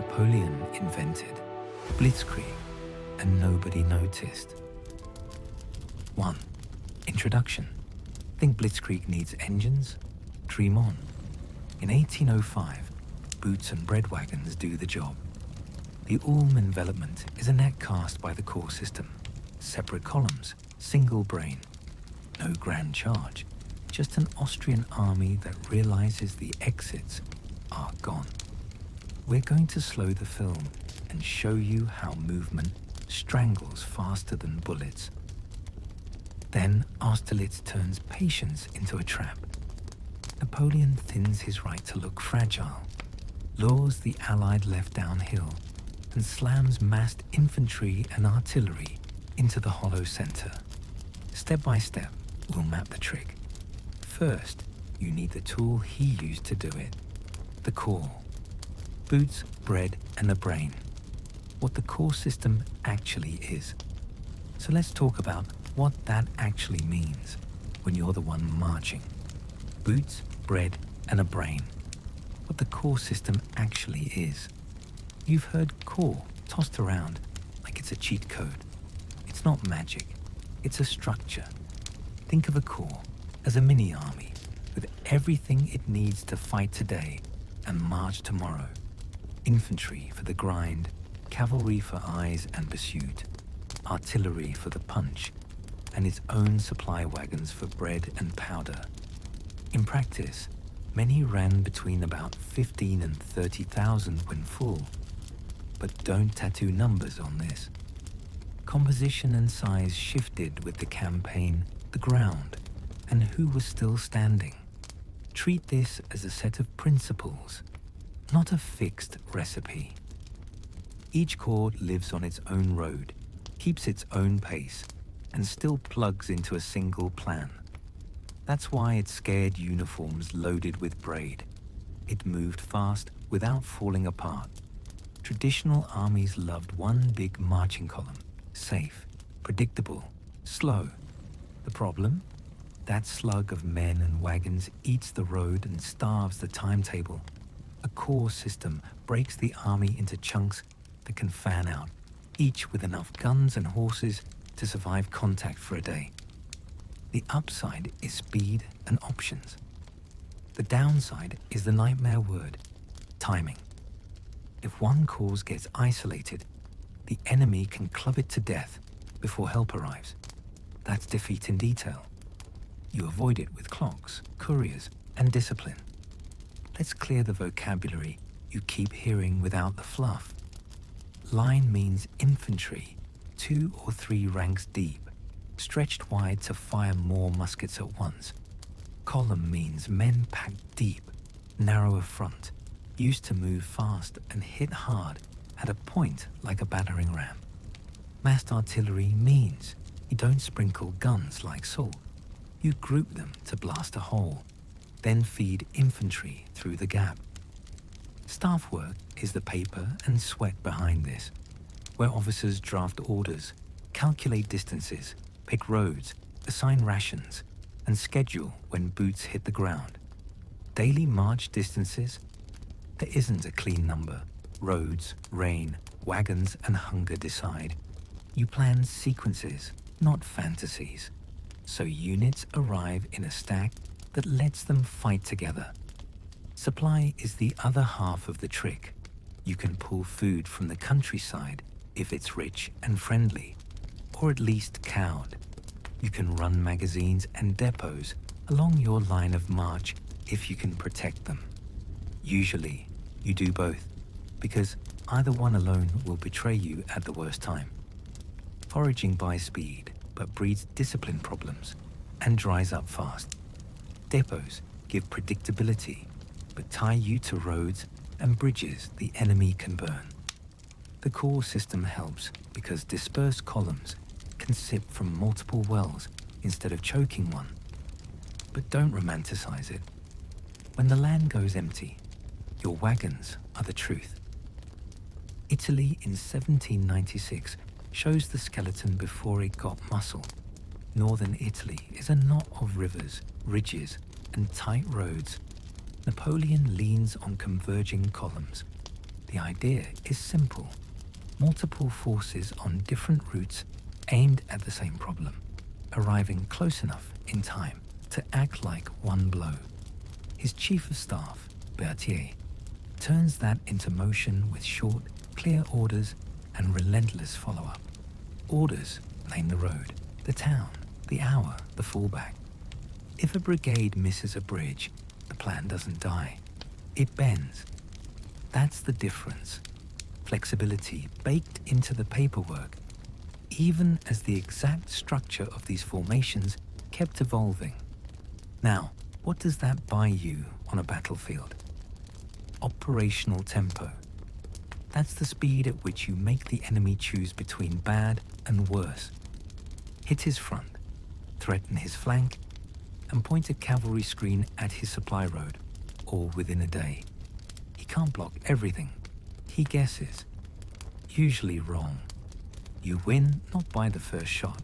Napoleon invented, Blitzkrieg, and nobody noticed. 1. Introduction. Think Blitzkrieg needs engines? Dream on. In 1805, boots and bread wagons do the job. The Ulm envelopment is a net cast by the core system. Separate columns, single brain. No grand charge, just an Austrian army that realizes the exits are gone. We're going to slow the film and show you how movement strangles faster than bullets. Then Austerlitz turns patience into a trap. Napoleon thins his right to look fragile, lures the Allied left downhill, and slams massed infantry and artillery into the hollow center. Step by step, we'll map the trick. First, you need the tool he used to do it, the core. Boots, bread, and the brain. What the core system actually is. So let's talk about what that actually means when you're the one marching. Boots, bread, and a brain. What the core system actually is. You've heard core tossed around like it's a cheat code. It's not magic, it's a structure. Think of a core as a mini-army with everything it needs to fight today and march tomorrow. Infantry for the grind, cavalry for eyes and pursuit, artillery for the punch, and its own supply wagons for bread and powder. In practice, many ran between about 15 and 30,000 when full. But don't tattoo numbers on this. Composition and size shifted with the campaign, the ground, and who was still standing. Treat this as a set of principles, not a fixed recipe. Each corps lives on its own road, keeps its own pace, and still plugs into a single plan. That's why it scared uniforms loaded with braid. It moved fast without falling apart. Traditional armies loved one big marching column, safe, predictable, slow. The problem? That slug of men and wagons eats the road and starves the timetable. A core system breaks the army into chunks that can fan out, each with enough guns and horses to survive contact for a day. The upside is speed and options. The downside is the nightmare word, timing. If one corps gets isolated, the enemy can club it to death before help arrives. That's defeat in detail. You avoid it with clocks, couriers, and discipline. Let's clear the vocabulary you keep hearing without the fluff. Line means infantry, 2 or 3 ranks deep, stretched wide to fire more muskets at once. Column means men packed deep, narrower front, used to move fast and hit hard at a point like a battering ram. Massed artillery means you don't sprinkle guns like Soult. You group them to blast a hole, then feed infantry through the gap. Staff work is the paper and sweat behind this, where officers draft orders, calculate distances, pick roads, assign rations, and schedule when boots hit the ground. Daily march distances? There isn't a clean number. Roads, rain, wagons, and hunger decide. You plan sequences, not fantasies. So units arrive in a stack that lets them fight together. Supply is the other half of the trick. You can pull food from the countryside if it's rich and friendly, or at least cowed. You can run magazines and depots along your line of march if you can protect them. Usually, you do both, because either one alone will betray you at the worst time. Foraging buys speed, but breeds discipline problems and dries up fast. Depots give predictability, but tie you to roads and bridges the enemy can burn. The core system helps because dispersed columns can sip from multiple wells instead of choking one. But don't romanticize it. When the land goes empty, your wagons are the truth. Italy in 1796 shows the skeleton before it got muscle. Northern Italy is a knot of rivers, ridges, and tight roads. Napoleon leans on converging columns. The idea is simple. Multiple forces on different routes aimed at the same problem, arriving close enough in time to act like one blow. His chief of staff, Berthier, turns that into motion with short, clear orders and relentless follow-up. Orders name the road, the town, the hour, the fallback. If a brigade misses a bridge, the plan doesn't die. It bends. That's the difference. Flexibility baked into the paperwork, even as the exact structure of these formations kept evolving. Now, what does that buy you on a battlefield? Operational tempo. That's the speed at which you make the enemy choose between bad and worse. Hit his front, threaten his flank, and point a cavalry screen at his supply road, all within a day. He can't block everything. He guesses, usually wrong. You win not by the first shot,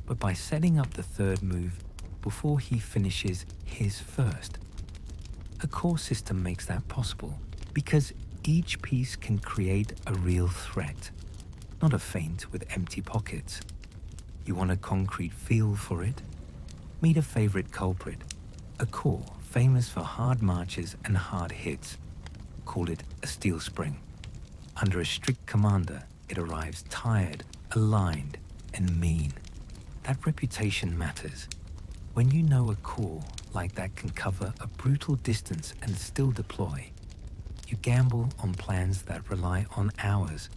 but by setting up the third move before he finishes his first. A core system makes that possible because each piece can create a real threat, not a feint with empty pockets. You want a concrete feel for it? Meet a favorite culprit, a corps famous for hard marches and hard hits. Call it a steel spring. Under a strict commander, it arrives tired, aligned, and mean. That reputation matters. When you know a corps like that can cover a brutal distance and still deploy, you gamble on plans that rely on hours,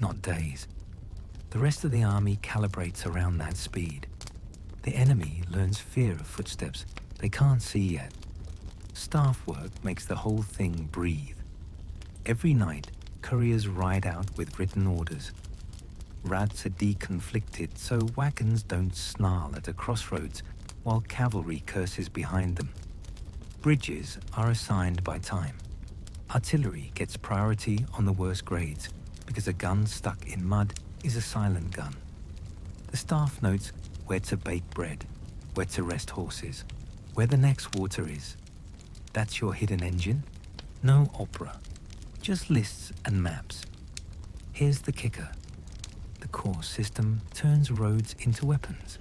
not days. The rest of the army calibrates around that speed. The enemy learns fear of footsteps they can't see yet. Staff work makes the whole thing breathe. Every night, couriers ride out with written orders. Rats are deconflicted so wagons don't snarl at a crossroads while cavalry curses behind them. Bridges are assigned by time. Artillery gets priority on the worst grades because a gun stuck in mud is a silent gun. The staff notes where to bake bread, where to rest horses, where the next water is. That's your hidden engine? No opera, just lists and maps. Here's the kicker. The core system turns roads into weapons.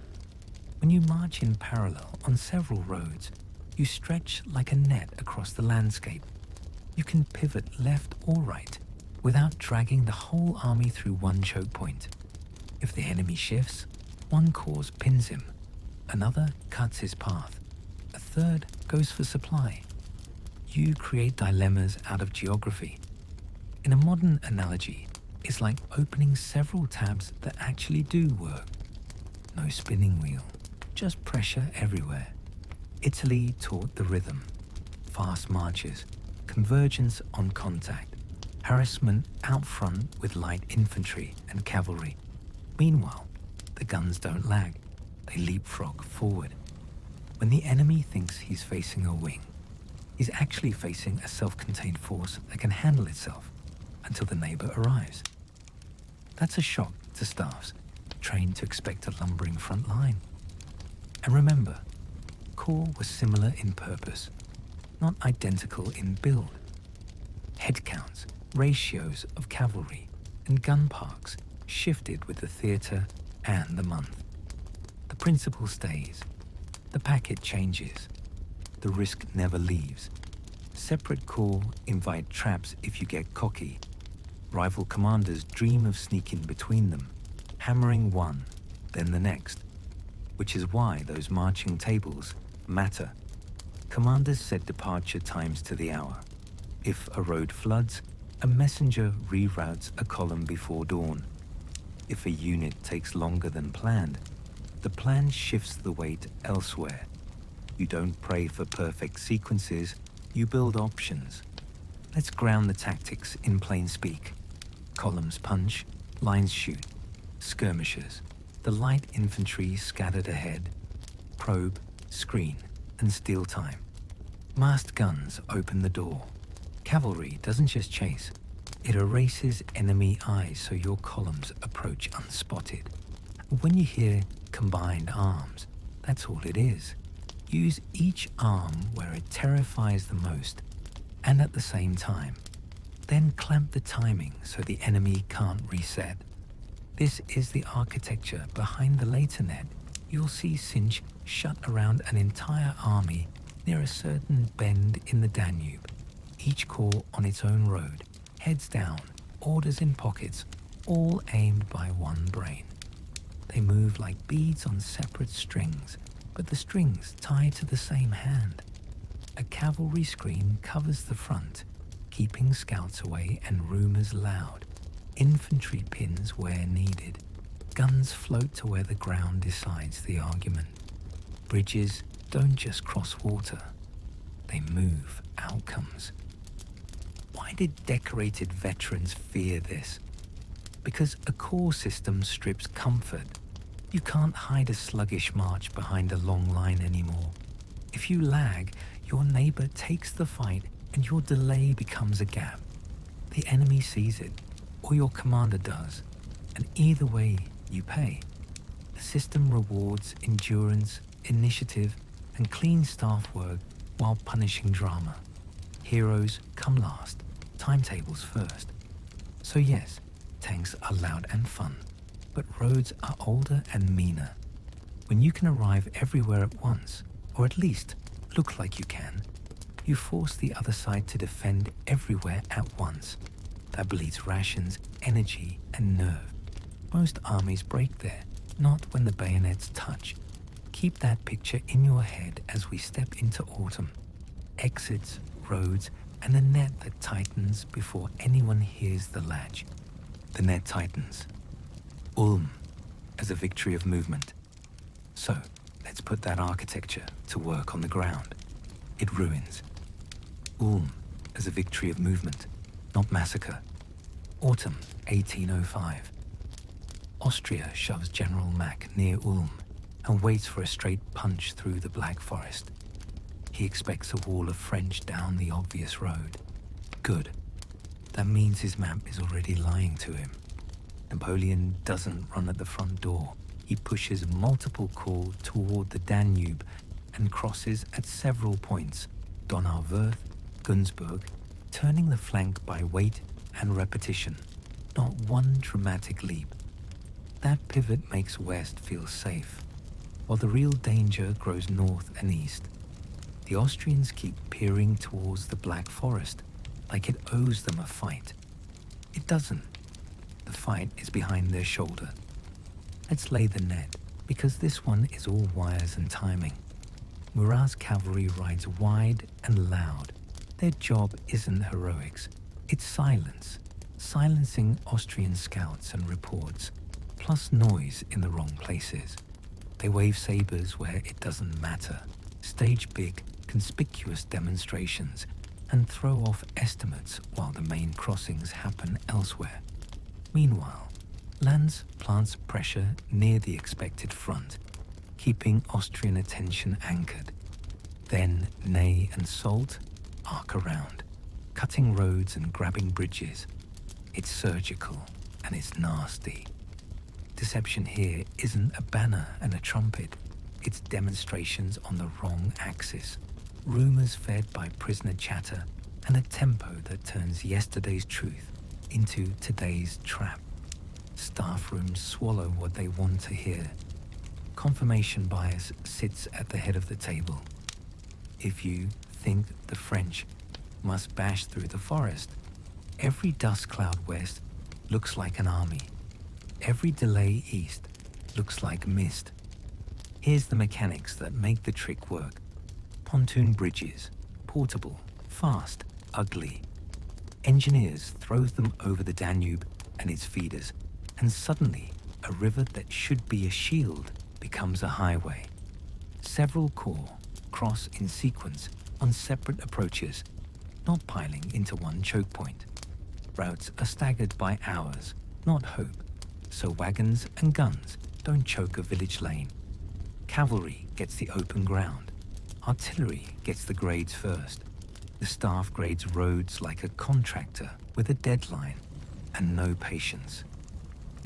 When you march in parallel on several roads, you stretch like a net across the landscape. You can pivot left or right without dragging the whole army through one choke point. If the enemy shifts, one corps pins him, another cuts his path, a third goes for supply. You create dilemmas out of geography. In a modern analogy, it's like opening several tabs that actually do work. No spinning wheel, just pressure everywhere. Italy taught the rhythm. Fast marches, convergence on contact, harassment out front with light infantry and cavalry. Meanwhile, the guns don't lag, they leapfrog forward. When the enemy thinks he's facing a wing, he's actually facing a self-contained force that can handle itself until the neighbor arrives. That's a shock to staffs trained to expect a lumbering front line. And remember, corps was similar in purpose, not identical in build. Head counts, ratios of cavalry, and gun parks shifted with the theater and the month. The principle stays. The packet changes. The risk never leaves. Separate corps invite traps if you get cocky. Rival commanders dream of sneaking between them, hammering one, then the next. Which is why those marching tables matter. Commanders set departure times to the hour. If a road floods, a messenger reroutes a column before dawn. If a unit takes longer than planned, the plan shifts the weight elsewhere. You don't pray for perfect sequences, you build options. Let's ground the tactics in plain speak. Columns punch, lines shoot, skirmishers, the light infantry scattered ahead, probe, screen, and steal time. Masked guns open the door. Cavalry doesn't just chase, it erases enemy eyes so your columns approach unspotted. When you hear combined arms, that's all it is. Use each arm where it terrifies the most, and at the same time. Then clamp the timing so the enemy can't reset. This is the architecture behind the later net you'll see cinch shut around an entire army near a certain bend in the Danube. Each corps on its own road, heads down, orders in pockets, all aimed by one brain. They move like beads on separate strings, but the strings tie to the same hand. A cavalry screen covers the front, keeping scouts away and rumors loud. Infantry pins where needed. Guns float to where the ground decides the argument. Bridges don't just cross water, they move outcomes. Why did decorated veterans fear this? Because a core system strips comfort. You can't hide a sluggish march behind a long line anymore. If you lag, your neighbor takes the fight and your delay becomes a gap. The enemy sees it, or your commander does, and either way, you pay. The system rewards endurance, initiative, and clean staff work while punishing drama. Heroes come last, timetables first. So yes, tanks are loud and fun, but roads are older and meaner. When you can arrive everywhere at once, or at least look like you can, you force the other side to defend everywhere at once. That bleeds rations, energy, and nerve. Most armies break there, not when the bayonets touch. Keep that picture in your head as we step into autumn. Exits, roads, and a net that tightens before anyone hears the latch. The net tightens. Ulm, as a victory of movement. So, let's put that architecture to work on the ground. It ruins. Ulm, as a victory of movement, not massacre. Autumn 1805. Austria shoves General Mack near Ulm and waits for a straight punch through the Black Forest. He expects a wall of French down the obvious road. Good. That means his map is already lying to him. Napoleon doesn't run at the front door. He pushes multiple corps toward the Danube and crosses at several points, Donauwörth, Günzburg, turning the flank by weight and repetition, not one dramatic leap. That pivot makes West feel safe, while the real danger grows north and east. The Austrians keep peering towards the Black Forest, like it owes them a fight. It doesn't. The fight is behind their shoulder. Let's lay the net, because this one is all wires and timing. Murat's cavalry rides wide and loud. Their job isn't heroics, it's silence. Silencing Austrian scouts and reports, plus noise in the wrong places. They wave sabers where it doesn't matter, stage big, conspicuous demonstrations, and throw off estimates while the main crossings happen elsewhere. Meanwhile, Lanz plants pressure near the expected front, keeping Austrian attention anchored. Then Ney and Soult arc around, cutting roads and grabbing bridges. It's surgical and it's nasty. Deception here isn't a banner and a trumpet. It's demonstrations on the wrong axis, rumors fed by prisoner chatter, and a tempo that turns yesterday's truth into today's trap. Staff rooms swallow what they want to hear. Confirmation bias sits at the head of the table. If you think the French must bash through the forest, every dust cloud west looks like an army. Every delay east looks like mist. Here's the mechanics that make the trick work. Pontoon bridges, portable, fast, ugly. Engineers throw them over the Danube and its feeders, and suddenly a river that should be a shield becomes a highway. Several corps cross in sequence on separate approaches, not piling into one choke point. Routes are staggered by hours, not hope, so wagons and guns don't choke a village lane. Cavalry gets the open ground. Artillery gets the grades first. The staff grades roads like a contractor with a deadline and no patience.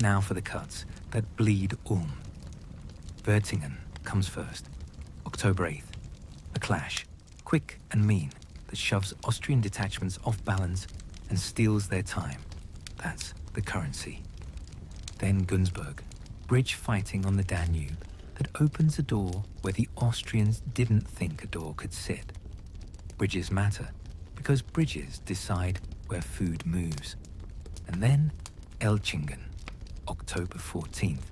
Now for the cuts that bleed Ulm. Wertingen comes first, October 8th. A clash, quick and mean, that shoves Austrian detachments off balance and steals their time. That's the currency. Then Günzburg, bridge fighting on the Danube that opens a door where the Austrians didn't think a door could sit. Bridges matter because bridges decide where food moves. And then Elchingen, October 14th.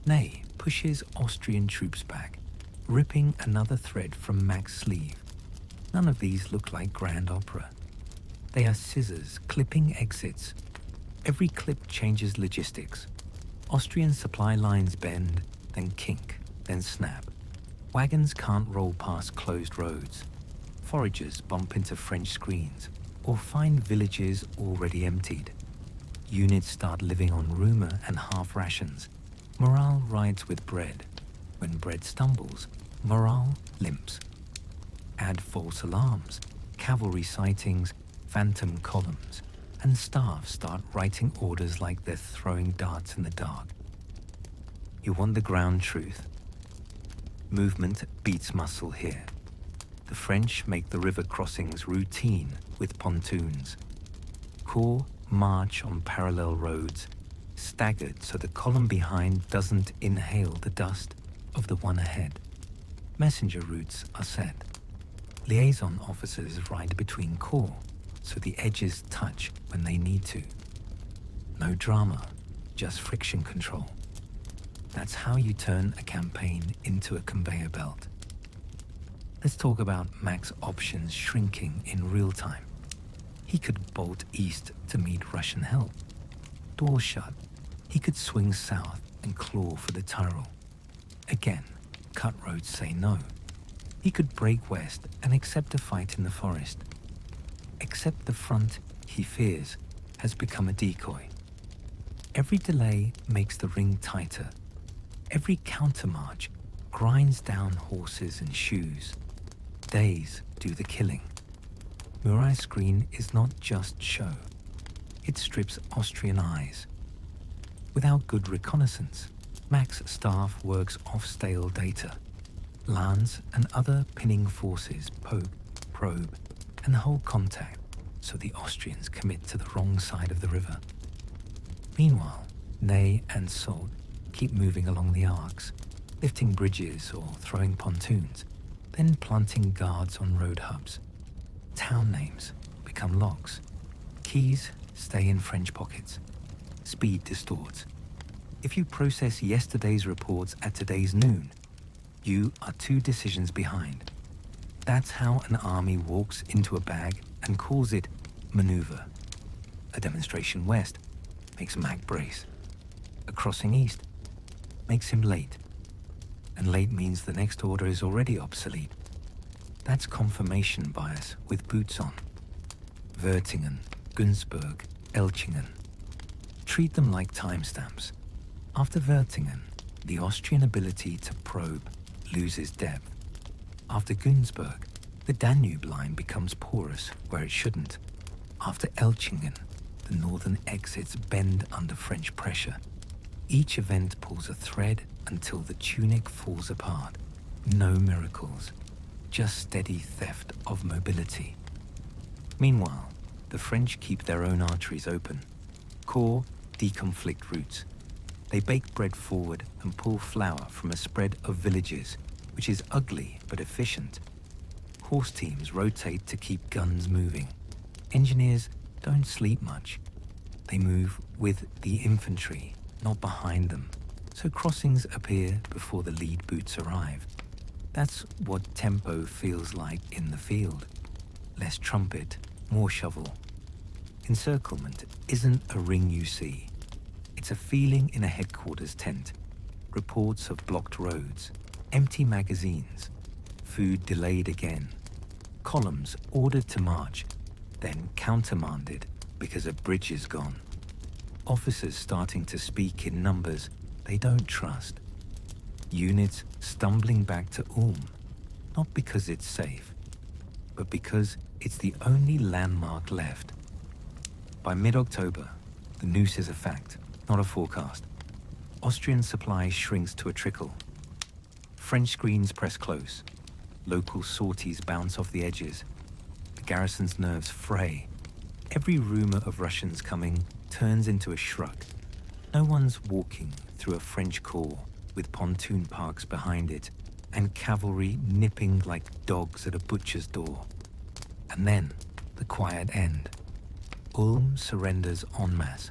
Ney pushes Austrian troops back, ripping another thread from Mack's sleeve. None of these look like grand opera. They are scissors clipping exits. Every clip changes logistics. Austrian supply lines bend, then kink, then snap. Wagons can't roll past closed roads. Foragers bump into French screens or find villages already emptied. Units start living on rumor and half rations. Morale rides with bread. When bread stumbles, morale limps. Add false alarms, cavalry sightings, phantom columns, and staff start writing orders like they're throwing darts in the dark. You want the ground truth? Movement beats muscle here. The French make the river crossings routine with pontoons. Corps march on parallel roads, staggered so the column behind doesn't inhale the dust of the one ahead. Messenger routes are set. Liaison officers ride between corps, so the edges touch when they need to. No drama, just friction control. That's how you turn a campaign into a conveyor belt. Let's talk about Mack's options shrinking in real time. He could bolt east to meet Russian help. Doors shut. He could swing south and claw for the Tyrol. Again, cut roads say no. He could break west and accept a fight in the forest. Except the front, he fears, has become a decoy. Every delay makes the ring tighter. Every countermarch grinds down horses and shoes. Days do the killing. Murat screen is not just show. It strips Austrian eyes. Without good reconnaissance, Mack's staff works off stale data. Lands and other pinning forces poke, probe, and hold contact so the Austrians commit to the wrong side of the river. Meanwhile, Ney and Soult keep moving along the arcs, lifting bridges or throwing pontoons, then planting guards on road hubs. Town names become locks. Keys stay in French pockets. Speed distorts. If you process yesterday's reports at today's noon, you are 2 decisions behind. That's how an army walks into a bag and calls it maneuver. A demonstration west makes Mack brace. A crossing east makes him late. And late means the next order is already obsolete. That's confirmation bias with boots on. Wertingen, Günzburg, Elchingen. Treat them like timestamps. After Wertingen, the Austrian ability to probe loses depth. After Günzburg, the Danube line becomes porous where it shouldn't. After Elchingen, the northern exits bend under French pressure. Each event pulls a thread until the tunic falls apart. No miracles, just steady theft of mobility. Meanwhile, the French keep their own arteries open. Corps deconflict routes. They bake bread forward and pull flour from a spread of villages, which is ugly but efficient. Horse teams rotate to keep guns moving. Engineers don't sleep much. They move with the infantry, not behind them, so crossings appear before the lead boots arrive. That's what tempo feels like in the field. Less trumpet, more shovel. Encirclement isn't a ring you see. It's a feeling in a headquarters tent. Reports of blocked roads, empty magazines, food delayed again, columns ordered to march, then countermanded because a bridge is gone. Officers starting to speak in numbers they don't trust. Units stumbling back to Ulm, not because it's safe, but because it's the only landmark left. By mid-October, the noose is a fact, not a forecast. Austrian supply shrinks to a trickle. French screens press close. Local sorties bounce off the edges. The garrison's nerves fray. Every rumor of Russians coming turns into a shrug. No one's walking through a French corps with pontoon parks behind it and cavalry nipping like dogs at a butcher's door. And then, the quiet end. Ulm surrenders en masse.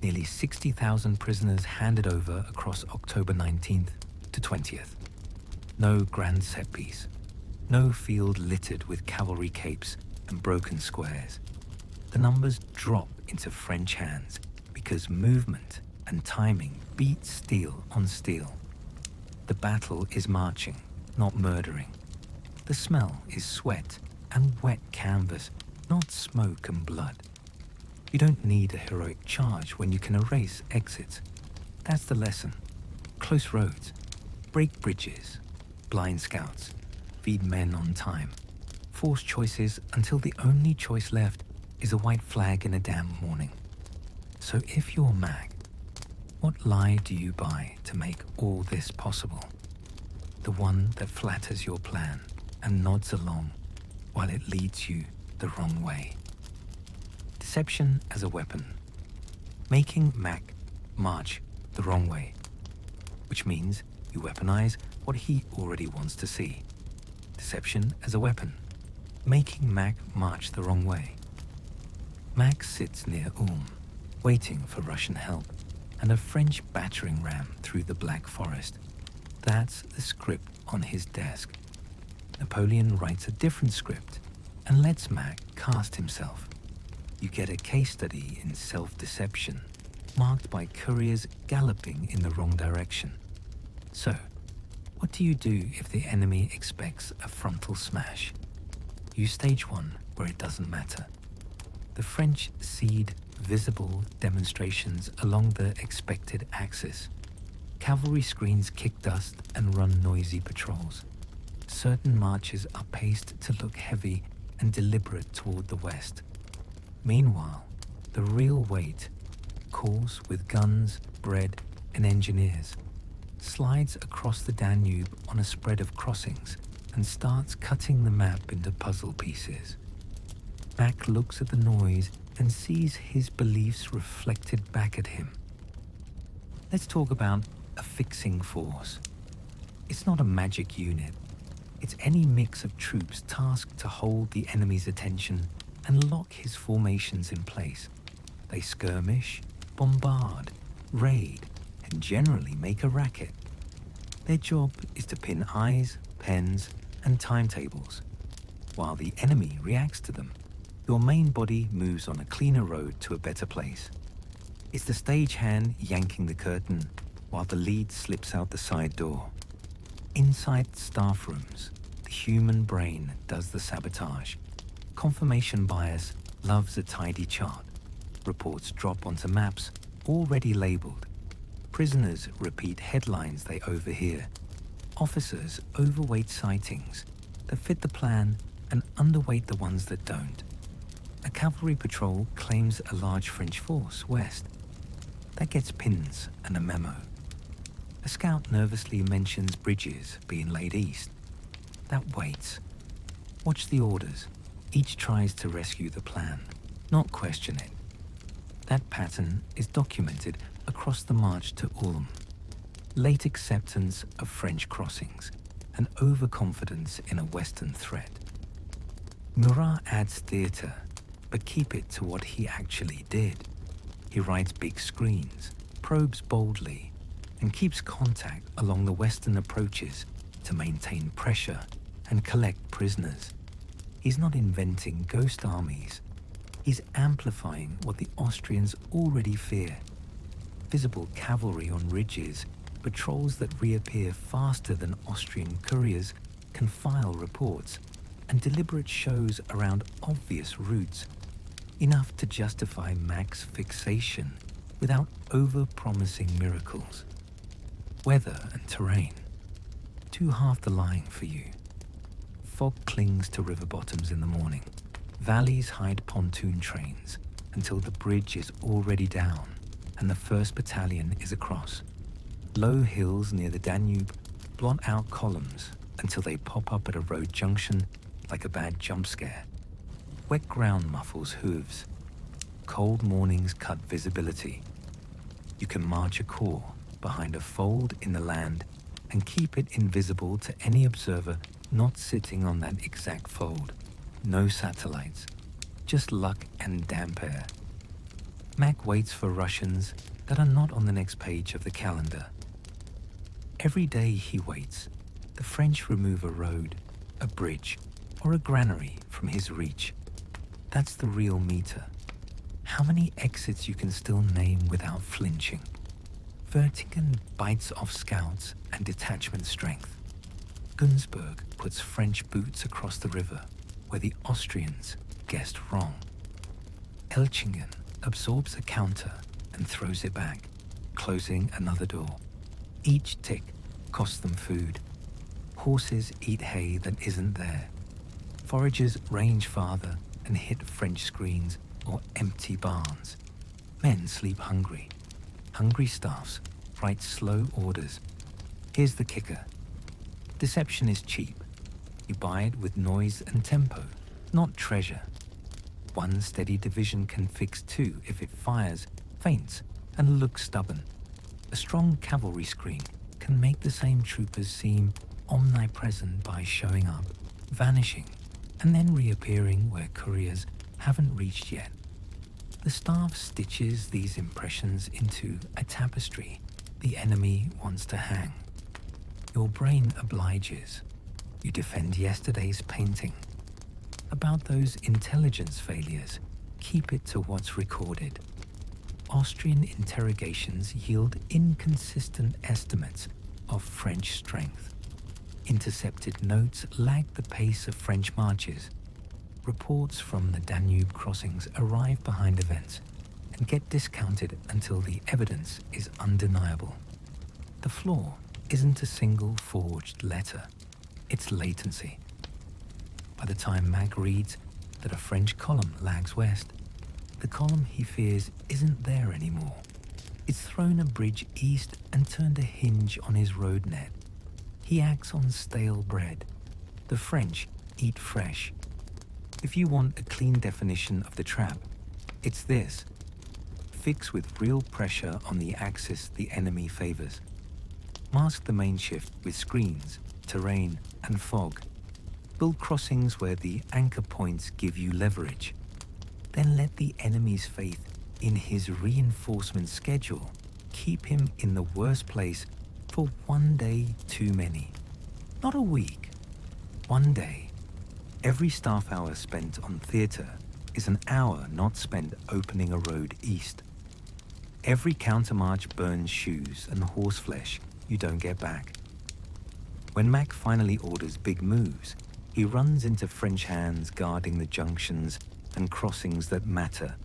Nearly 60,000 prisoners handed over across October 19th to 20th. No grand set piece. No field littered with cavalry capes and broken squares. The numbers drop into French hands because movement and timing beat steel on steel. The battle is marching, not murdering. The smell is sweat and wet canvas, not smoke and blood. You don't need a heroic charge when you can erase exits. That's the lesson. Close roads, break bridges, blind scouts, feed men on time, force choices until the only choice left is a white flag in a damn morning. So if you're Mag, what lie do you buy to make all this possible? The one that flatters your plan and nods along while it leads you the wrong way. Deception as a weapon. Making Mac march the wrong way. Which means you weaponize what he already wants to see. Deception as a weapon. Making Mac march the wrong way. Mac sits near Ulm, waiting for Russian help and a French battering ram through the Black Forest. That's the script on his desk. Napoleon writes a different script and lets Mac cast himself. You get a case study in self-deception, marked by couriers galloping in the wrong direction. So, what do you do if the enemy expects a frontal smash? You stage one where it doesn't matter. The French seed visible demonstrations along the expected axis. Cavalry screens kick dust and run noisy patrols. Certain marches are paced to look heavy and deliberate toward the west. Meanwhile, the real weight, corps with guns, bread, and engineers, slides across the Danube on a spread of crossings and starts cutting the map into puzzle pieces. Mac looks at the noise and sees his beliefs reflected back at him. Let's talk about a fixing force. It's not a magic unit. It's any mix of troops tasked to hold the enemy's attention and lock his formations in place. They skirmish, bombard, raid, and generally make a racket. Their job is to pin eyes, pens, and timetables. While the enemy reacts to them, your main body moves on a cleaner road to a better place. It's the stagehand yanking the curtain while the lead slips out the side door. Inside staff rooms, the human brain does the sabotage. Confirmation bias loves a tidy chart. Reports drop onto maps already labeled. Prisoners repeat headlines they overhear. Officers overweight sightings that fit the plan and underweight the ones that don't. A cavalry patrol claims a large French force west. That gets pins and a memo. A scout nervously mentions bridges being laid east. That waits. Watch the orders. Each tries to rescue the plan, not question it. That pattern is documented across the march to Ulm. Late acceptance of French crossings and overconfidence in a Western threat. Murat adds theatre, but keep it to what he actually did. He rides big screens, probes boldly, and keeps contact along the Western approaches to maintain pressure and collect prisoners. He's not inventing ghost armies. He's amplifying what the Austrians already fear. Visible cavalry on ridges, patrols that reappear faster than Austrian couriers can file reports, and deliberate shows around obvious routes, enough to justify Mac's fixation without over-promising miracles. Weather and terrain. Too half the line for you. Fog clings to river bottoms in the morning. Valleys hide pontoon trains until the bridge is already down and the 1st Battalion is across. Low hills near the Danube blot out columns until they pop up at a road junction like a bad jump scare. Wet ground muffles hooves. Cold mornings cut visibility. You can march a corps behind a fold in the land and keep it invisible to any observer not sitting on that exact fold. No satellites, just luck and damp air. Mac waits for Russians that are not on the next page of the calendar. Every day he waits, the French remove a road, a bridge, or a granary from his reach. That's the real meter. How many exits you can still name without flinching. Vertingen bites off scouts and detachment strength. Günzburg puts French boots across the river, where the Austrians guessed wrong. Elchingen absorbs a counter and throws it back, closing another door. Each tick costs them food. Horses eat hay that isn't there. Foragers range farther and hit French screens or empty barns. Men sleep hungry. Hungry staffs write slow orders. Here's the kicker. Deception is cheap. You buy it with noise and tempo, not treasure. One steady division can fix two if it fires, feints, and looks stubborn. A strong cavalry screen can make the same troopers seem omnipresent by showing up, vanishing, and then reappearing where couriers haven't reached yet. The staff stitches these impressions into a tapestry the enemy wants to hang. Your brain obliges. You defend yesterday's painting. About those intelligence failures, keep it to what's recorded. Austrian interrogations yield inconsistent estimates of French strength. Intercepted notes lag the pace of French marches. Reports from the Danube crossings arrive behind events and get discounted until the evidence is undeniable. The flaw isn't a single forged letter, it's latency. By the time Mac reads that a French column lags west, the column he fears isn't there anymore. It's thrown a bridge east and turned a hinge on his road net. He acts on stale bread. The French eat fresh. If you want a clean definition of the trap, it's this. Fix with real pressure on the axis the enemy favors. Mask the main shift with screens, terrain, and fog. Build crossings where the anchor points give you leverage. Then let the enemy's faith in his reinforcement schedule keep him in the worst place for one day too many. Not a week. One day. Every staff hour spent on theatre is an hour not spent opening a road east. Every countermarch burns shoes and horseflesh you don't get back. When Mac finally orders big moves, he runs into French hands guarding the junctions and crossings that matter.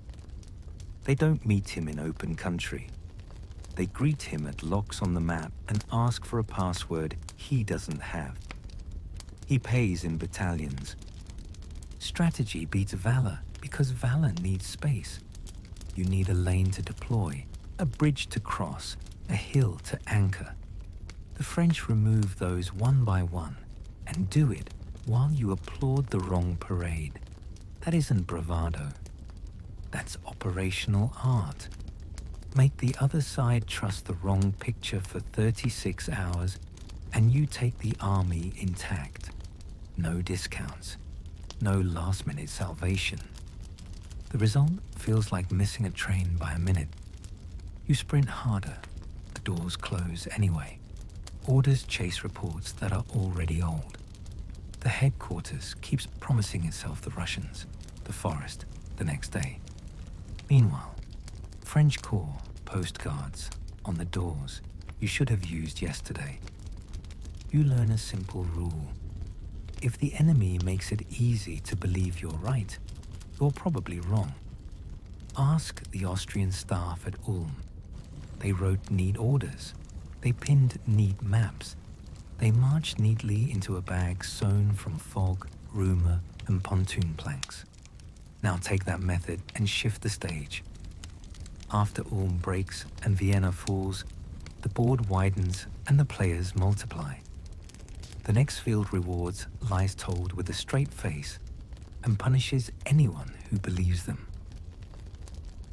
They don't meet him in open country. They greet him at locks on the map and ask for a password he doesn't have. He pays in battalions. Strategy beats valor because valor needs space. You need a lane to deploy, a bridge to cross, a hill to anchor. The French remove those one by one and do it while you applaud the wrong parade. That isn't bravado. That's operational art. Make the other side trust the wrong picture for 36 hours and you take the army intact. No discounts. No last-minute salvation. The result feels like missing a train by a minute. You sprint harder. The doors close anyway. Orders chase reports that are already old. The headquarters keeps promising itself the Russians, the forest, the next day. Meanwhile, French Corps postcards on the doors you should have used yesterday. You learn a simple rule. If the enemy makes it easy to believe you're right, you're probably wrong. Ask the Austrian staff at Ulm. They wrote neat orders. They pinned neat maps. They marched neatly into a bag sewn from fog, rumor, and pontoon planks. Now take that method and shift the stage. After Ulm breaks and Vienna falls, the board widens and the players multiply. The next field rewards lies told with a straight face. and punishes anyone who believes them.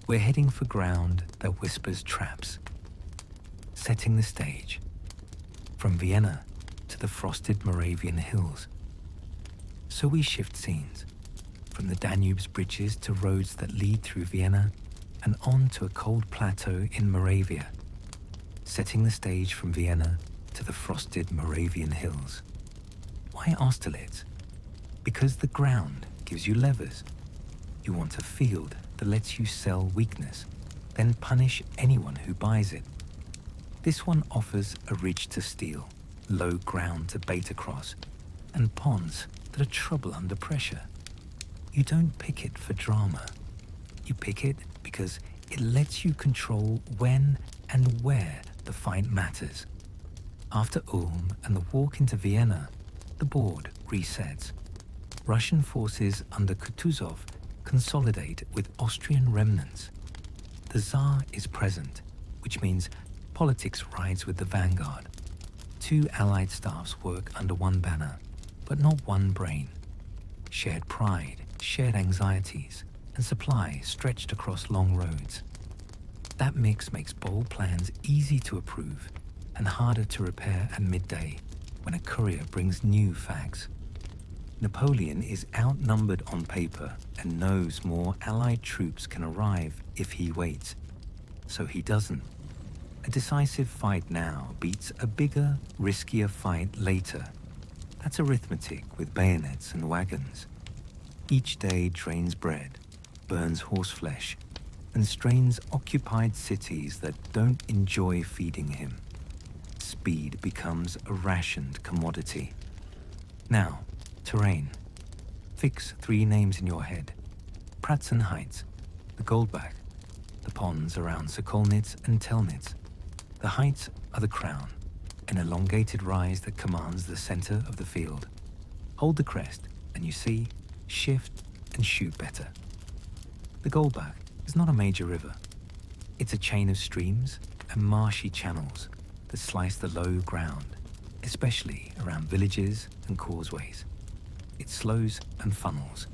We're heading for ground that whispers traps, setting the stage from Vienna to the frosted Moravian hills. So we shift scenes from the Danube's bridges to roads that lead through Vienna and on to a cold plateau in Moravia, setting the stage from Vienna to the frosted Moravian hills. Why Austerlitz? Because the ground gives you levers. You want a field that lets you sell weakness, then punish anyone who buys it. This one offers a ridge to steal, low ground to bait across, and ponds that are trouble under pressure. You don't pick it for drama. You pick it because it lets you control when and where the fight matters. After Ulm and the walk into Vienna, the board resets. Russian forces under Kutuzov consolidate with Austrian remnants. The Tsar is present, which means politics rides with the vanguard. Two Allied staffs work under one banner, but not one brain. Shared pride, shared anxieties, and supply stretched across long roads. That mix makes bold plans easy to approve and harder to repair at midday when a courier brings new facts. Napoleon is outnumbered on paper and knows more Allied troops can arrive if he waits. So he doesn't. A decisive fight now beats a bigger, riskier fight later. That's arithmetic with bayonets and wagons. Each day drains bread, burns horseflesh, and strains occupied cities that don't enjoy feeding him. Speed becomes a rationed commodity. Now, terrain. Fix 3 names in your head. Pratzen Heights, the Goldbach, the ponds around Sokolnitz and Telnitz. The heights are the crown, an elongated rise that commands the center of the field. Hold the crest, and you see, shift, and shoot better. The Goldbach is not a major river. It's a chain of streams and marshy channels that slice the low ground, especially around villages and causeways. It slows and funnels.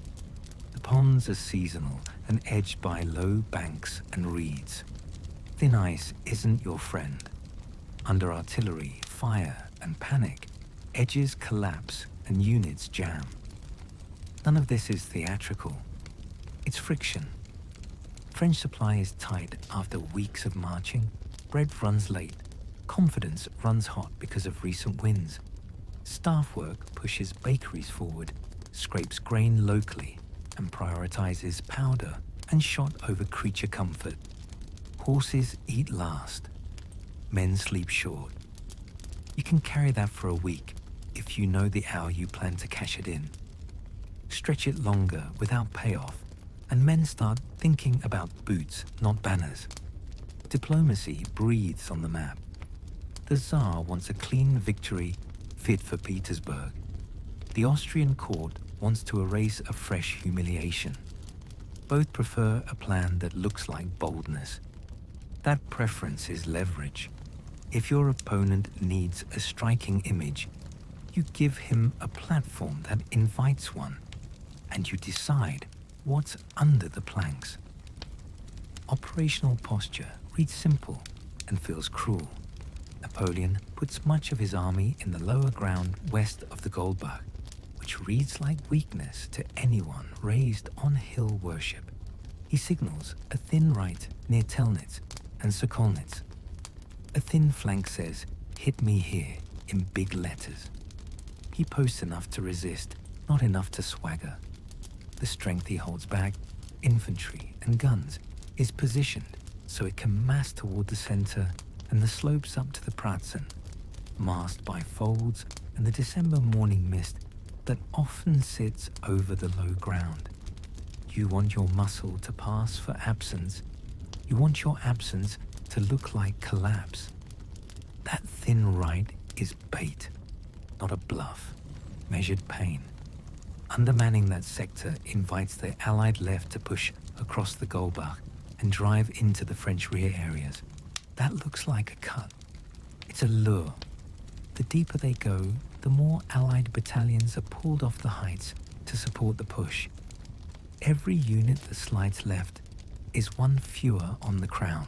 The ponds are seasonal and edged by low banks and reeds. Thin ice isn't your friend. Under artillery, fire, and panic, edges collapse and units jam. None of this is theatrical. It's friction. French supply is tight after weeks of marching. Bread runs late. Confidence runs hot because of recent wins. Staff work pushes bakeries forward, scrapes grain locally, and prioritizes powder and shot over creature comfort. Horses eat last. Men sleep short. You can carry that for a week if you know the hour you plan to cash it in. Stretch it longer without payoff, and men start thinking about boots, not banners. Diplomacy breathes on the map. The Tsar wants a clean victory fit for Petersburg. The Austrian court wants to erase a fresh humiliation. Both prefer a plan that looks like boldness. That preference is leverage. If your opponent needs a striking image, you give him a platform that invites one, and you decide what's under the planks. Operational posture reads simple and feels cruel. Napoleon puts much of his army in the lower ground west of the Goldbach, which reads like weakness to anyone raised on hill worship. He signals a thin right near Telnitz and Sokolnitz. A thin flank says, "Hit me here," in big letters. He posts enough to resist, not enough to swagger. The strength he holds back, infantry and guns, is positioned so it can mass toward the center and the slopes up to the Pratzen, masked by folds and the December morning mist that often sits over the low ground. You want your muscle to pass for absence. You want your absence to look like collapse. That thin right is bait, not a bluff, measured pain. Undermanning that sector invites the Allied left to push across the Goldbach and drive into the French rear areas. That looks like a cut. It's a lure. The deeper they go, the more Allied battalions are pulled off the heights to support the push. Every unit that slides left is one fewer on the crown.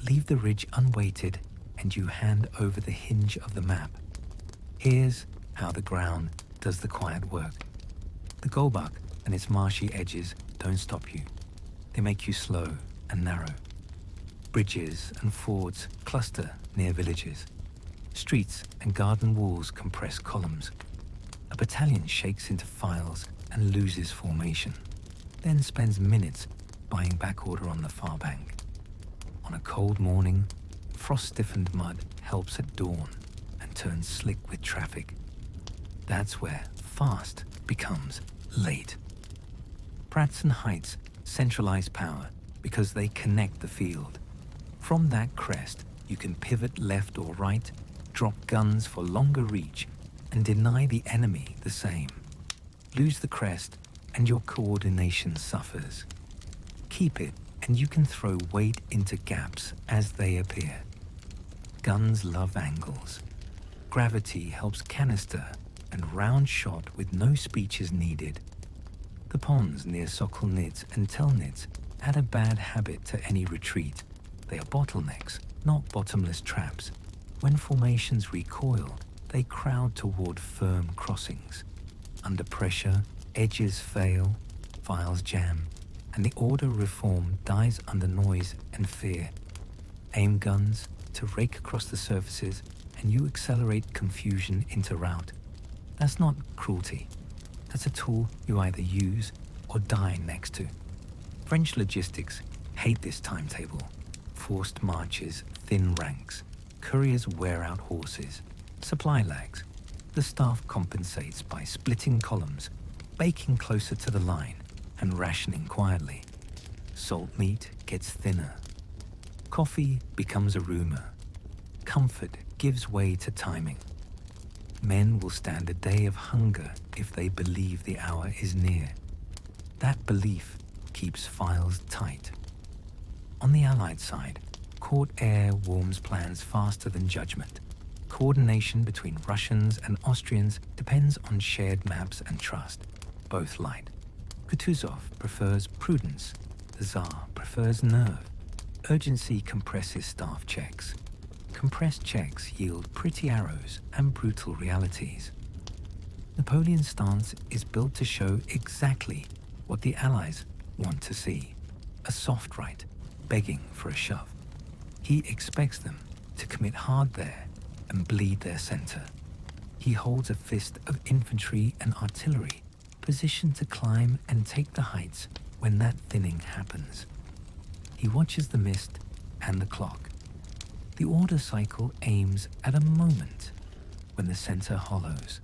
Leave the ridge unweighted and you hand over the hinge of the map. Here's how the ground does the quiet work. The Golbach and its marshy edges don't stop you. They make you slow and narrow. Bridges and fords cluster near villages. Streets and garden walls compress columns. A battalion shakes into files and loses formation, then spends minutes buying backorder on the far bank. On a cold morning, frost-stiffened mud helps at dawn and turns slick with traffic. That's where fast becomes late. Pratzen Heights centralize power because they connect the field. From that crest, you can pivot left or right, drop guns for longer reach, and deny the enemy the same. Lose the crest, and your coordination suffers. Keep it, and you can throw weight into gaps as they appear. Guns love angles. Gravity helps canister, and round shot with no speech is needed. The ponds near Sokolnitz and Telnitz add a bad habit to any retreat. They are bottlenecks, not bottomless traps. When formations recoil, they crowd toward firm crossings. Under pressure, edges fail, files jam, and the order reform dies under noise and fear. Aim guns to rake across the surfaces, and you accelerate confusion into rout. That's not cruelty. That's a tool you either use or die next to. French logistics hate this timetable. Forced marches, thin ranks. Couriers wear out horses. Supply lags. The staff compensates by splitting columns, baking closer to the line, and rationing quietly. Salt meat gets thinner. Coffee becomes a rumor. Comfort gives way to timing. Men will stand a day of hunger if they believe the hour is near. That belief keeps files tight. On the Allied side, court air warms plans faster than judgment. Coordination between Russians and Austrians depends on shared maps and trust, both light. Kutuzov prefers prudence. The Tsar prefers nerve. Urgency compresses staff checks. Compressed checks yield pretty arrows and brutal realities. Napoleon's stance is built to show exactly what the Allies want to see. A soft right, begging for a shove. He expects them to commit hard there and bleed their center. He holds a fist of infantry and artillery, positioned to climb and take the heights when that thinning happens. He watches the mist and the clock. The order cycle aims at a moment when the center hollows.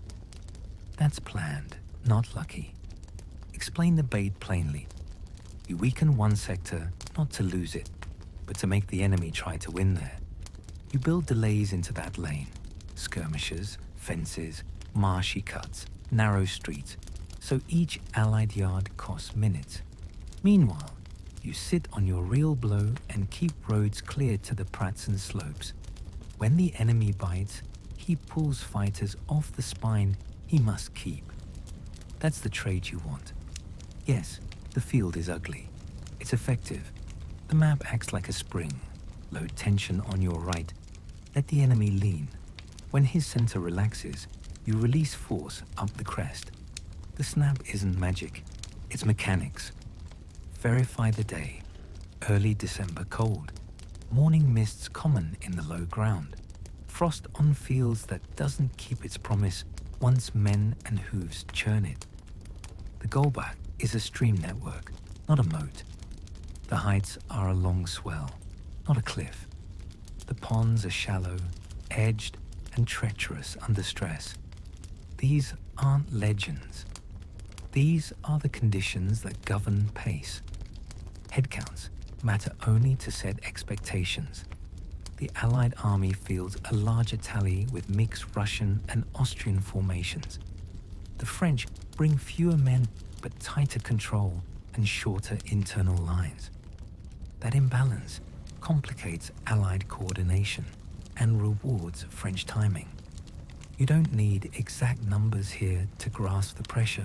That's planned, not lucky. Explain the bait plainly. You weaken one sector not to lose it, but to make the enemy try to win there. You build delays into that lane. Skirmishes, fences, marshy cuts, narrow streets, so each Allied yard costs minutes. Meanwhile, you sit on your real blow and keep roads clear to the Pratzen slopes. When the enemy bites, he pulls fighters off the spine he must keep. That's the trade you want. Yes, the field is ugly. It's effective. The map acts like a spring. Low tension on your right. Let the enemy lean. When his center relaxes, you release force up the crest. The snap isn't magic. It's mechanics. Verify the day. Early December cold. Morning mists common in the low ground. Frost on fields that doesn't keep its promise once men and hooves churn it. The Golbach is a stream network, not a moat. The heights are a long swell, not a cliff. The ponds are shallow, edged, and treacherous under stress. These aren't legends. These are the conditions that govern pace. Headcounts matter only to set expectations. The Allied army fields a larger tally with mixed Russian and Austrian formations. The French bring fewer men but tighter control and shorter internal lines. That imbalance complicates Allied coordination and rewards French timing. You don't need exact numbers here to grasp the pressure.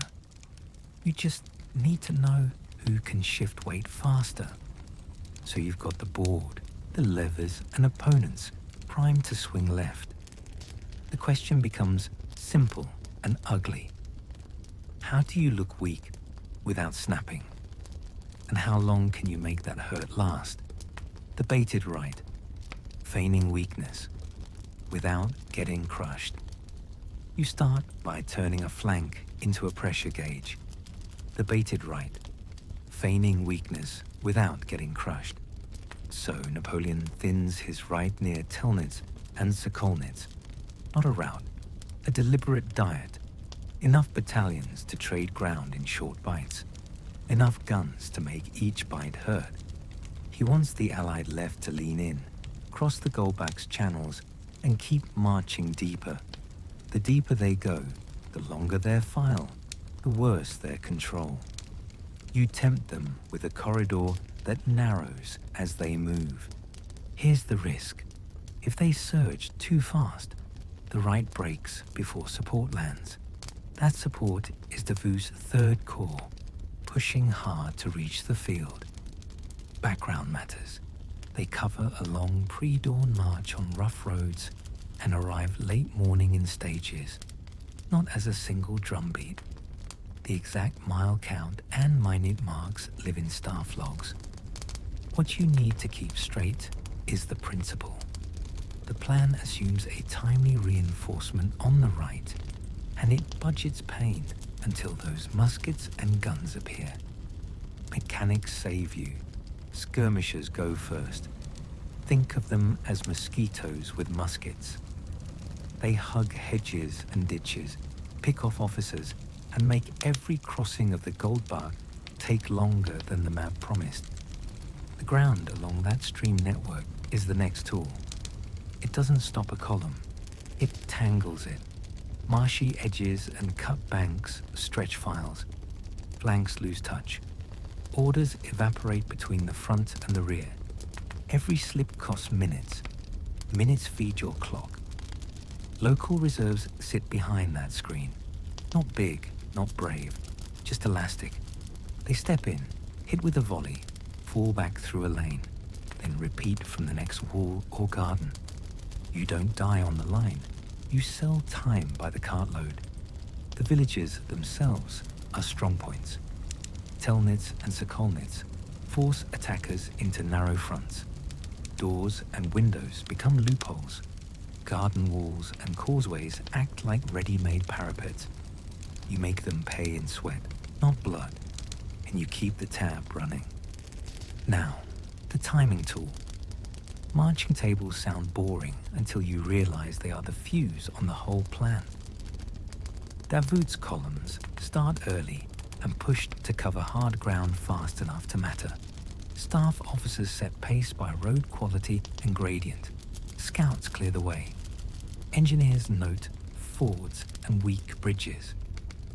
You just need to know who can shift weight faster. So you've got the board, the levers, and opponents primed to swing left. The question becomes simple and ugly. How do you look weak without snapping? And how long can you make that hurt last? The baited right, feigning weakness without getting crushed. You start by turning a flank into a pressure gauge. The baited right, feigning weakness without getting crushed. So Napoleon thins his right near Telnitz and Sokolnitz. Not a rout, a deliberate diet. Enough battalions to trade ground in short bites. Enough guns to make each bite hurt. He wants the Allied left to lean in, cross the Goldbach's channels, and keep marching deeper. The deeper they go, the longer their file, the worse their control. You tempt them with a corridor that narrows as they move. Here's the risk. If they surge too fast, the right breaks before support lands. That support is Davout's third corps, pushing hard to reach the field. Background matters. They cover a long pre-dawn march on rough roads and arrive late morning in stages, not as a single drumbeat. The exact mile count and minute marks live in staff logs. What you need to keep straight is the principle. The plan assumes a timely reinforcement on the right, and it budgets pain until those muskets and guns appear. Mechanics save you. Skirmishers go first. Think of them as mosquitoes with muskets. They hug hedges and ditches, pick off officers, and make every crossing of the Goldbach take longer than the map promised. The ground along that stream network is the next tool. It doesn't stop a column. It tangles it. Marshy edges and cut banks stretch files. Flanks lose touch. Orders evaporate between the front and the rear. Every slip costs minutes. Minutes feed your clock. Local reserves sit behind that screen. Not big, not brave, just elastic. They step in, hit with a volley, fall back through a lane, then repeat from the next wall or garden. You don't die on the line. You sell time by the cartload. The villages themselves are strong points. Telnitz and Sokolnitz force attackers into narrow fronts. Doors and windows become loopholes. Garden walls and causeways act like ready-made parapets. You make them pay in sweat, not blood, and you keep the tab running. Now, the timing tool. Marching tables sound boring until you realize they are the fuse on the whole plan. Davout's columns start early and pushed to cover hard ground fast enough to matter. Staff officers set pace by road quality and gradient. Scouts clear the way. Engineers note fords and weak bridges.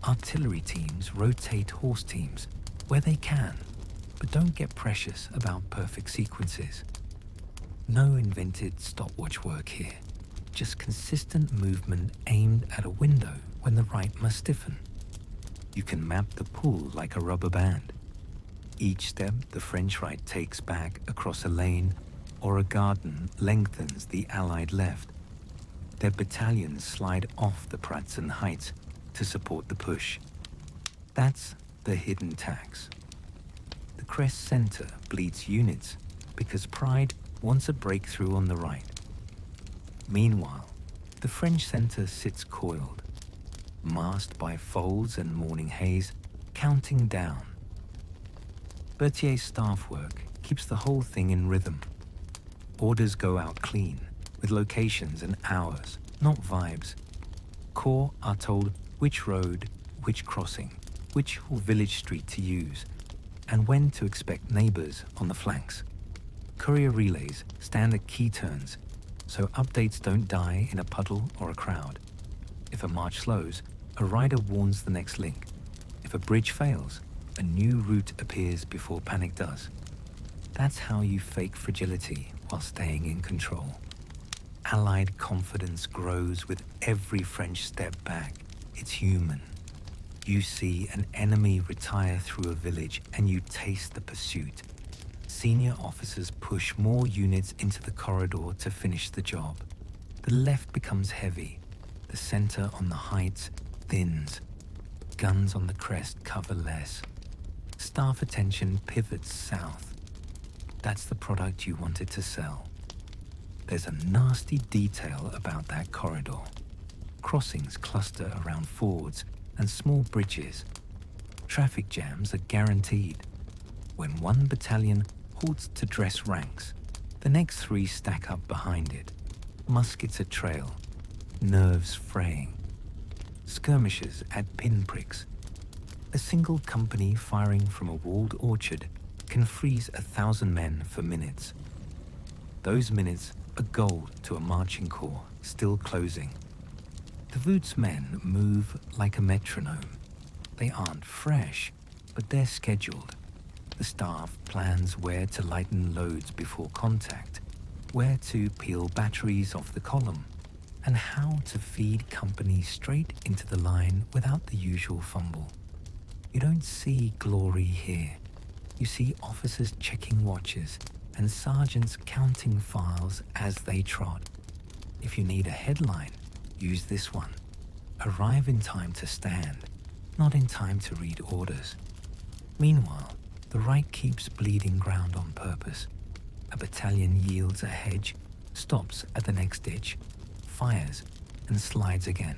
Artillery teams rotate horse teams where they can, but don't get precious about perfect sequences. No invented stopwatch work here, just consistent movement aimed at a window when the right must stiffen. You can map the pull like a rubber band. Each step the French right takes back across a lane or a garden lengthens the Allied left. Their battalions slide off the Pratzen Heights to support the push. That's the hidden tax. The crest center bleeds units because pride wants a breakthrough on the right. Meanwhile, the French center sits coiled, masked by folds and morning haze, counting down. Berthier's staff work keeps the whole thing in rhythm. Orders go out clean, with locations and hours, not vibes. Corps are told which road, which crossing, which village street to use, and when to expect neighbors on the flanks. Courier relays stand at key turns, so updates don't die in a puddle or a crowd. If a march slows, a rider warns the next link. If a bridge fails, a new route appears before panic does. That's how you fake fragility while staying in control. Allied confidence grows with every French step back. It's human. You see an enemy retire through a village and you taste the pursuit. Senior officers push more units into the corridor to finish the job. The left becomes heavy. The center on the heights thins. Guns on the crest cover less. Staff attention pivots south. That's the product you wanted to sell. There's a nasty detail about that corridor. Crossings cluster around fords and small bridges. Traffic jams are guaranteed. When one battalion halts to dress ranks, the next three stack up behind it. Muskets a trail, nerves fraying. Skirmishers at pinpricks. A single company firing from a walled orchard can freeze 1,000 men for minutes. Those minutes are gold to a marching corps still closing. Davout's men move like a metronome. They aren't fresh, but they're scheduled. The staff plans where to lighten loads before contact, where to peel batteries off the column, and how to feed companies straight into the line without the usual fumble. You don't see glory here. You see officers checking watches and sergeants counting files as they trot. If you need a headline, use this one. Arrive in time to stand, not in time to read orders. Meanwhile, the right keeps bleeding ground on purpose. A battalion yields a hedge, stops at the next ditch, fires, and slides again.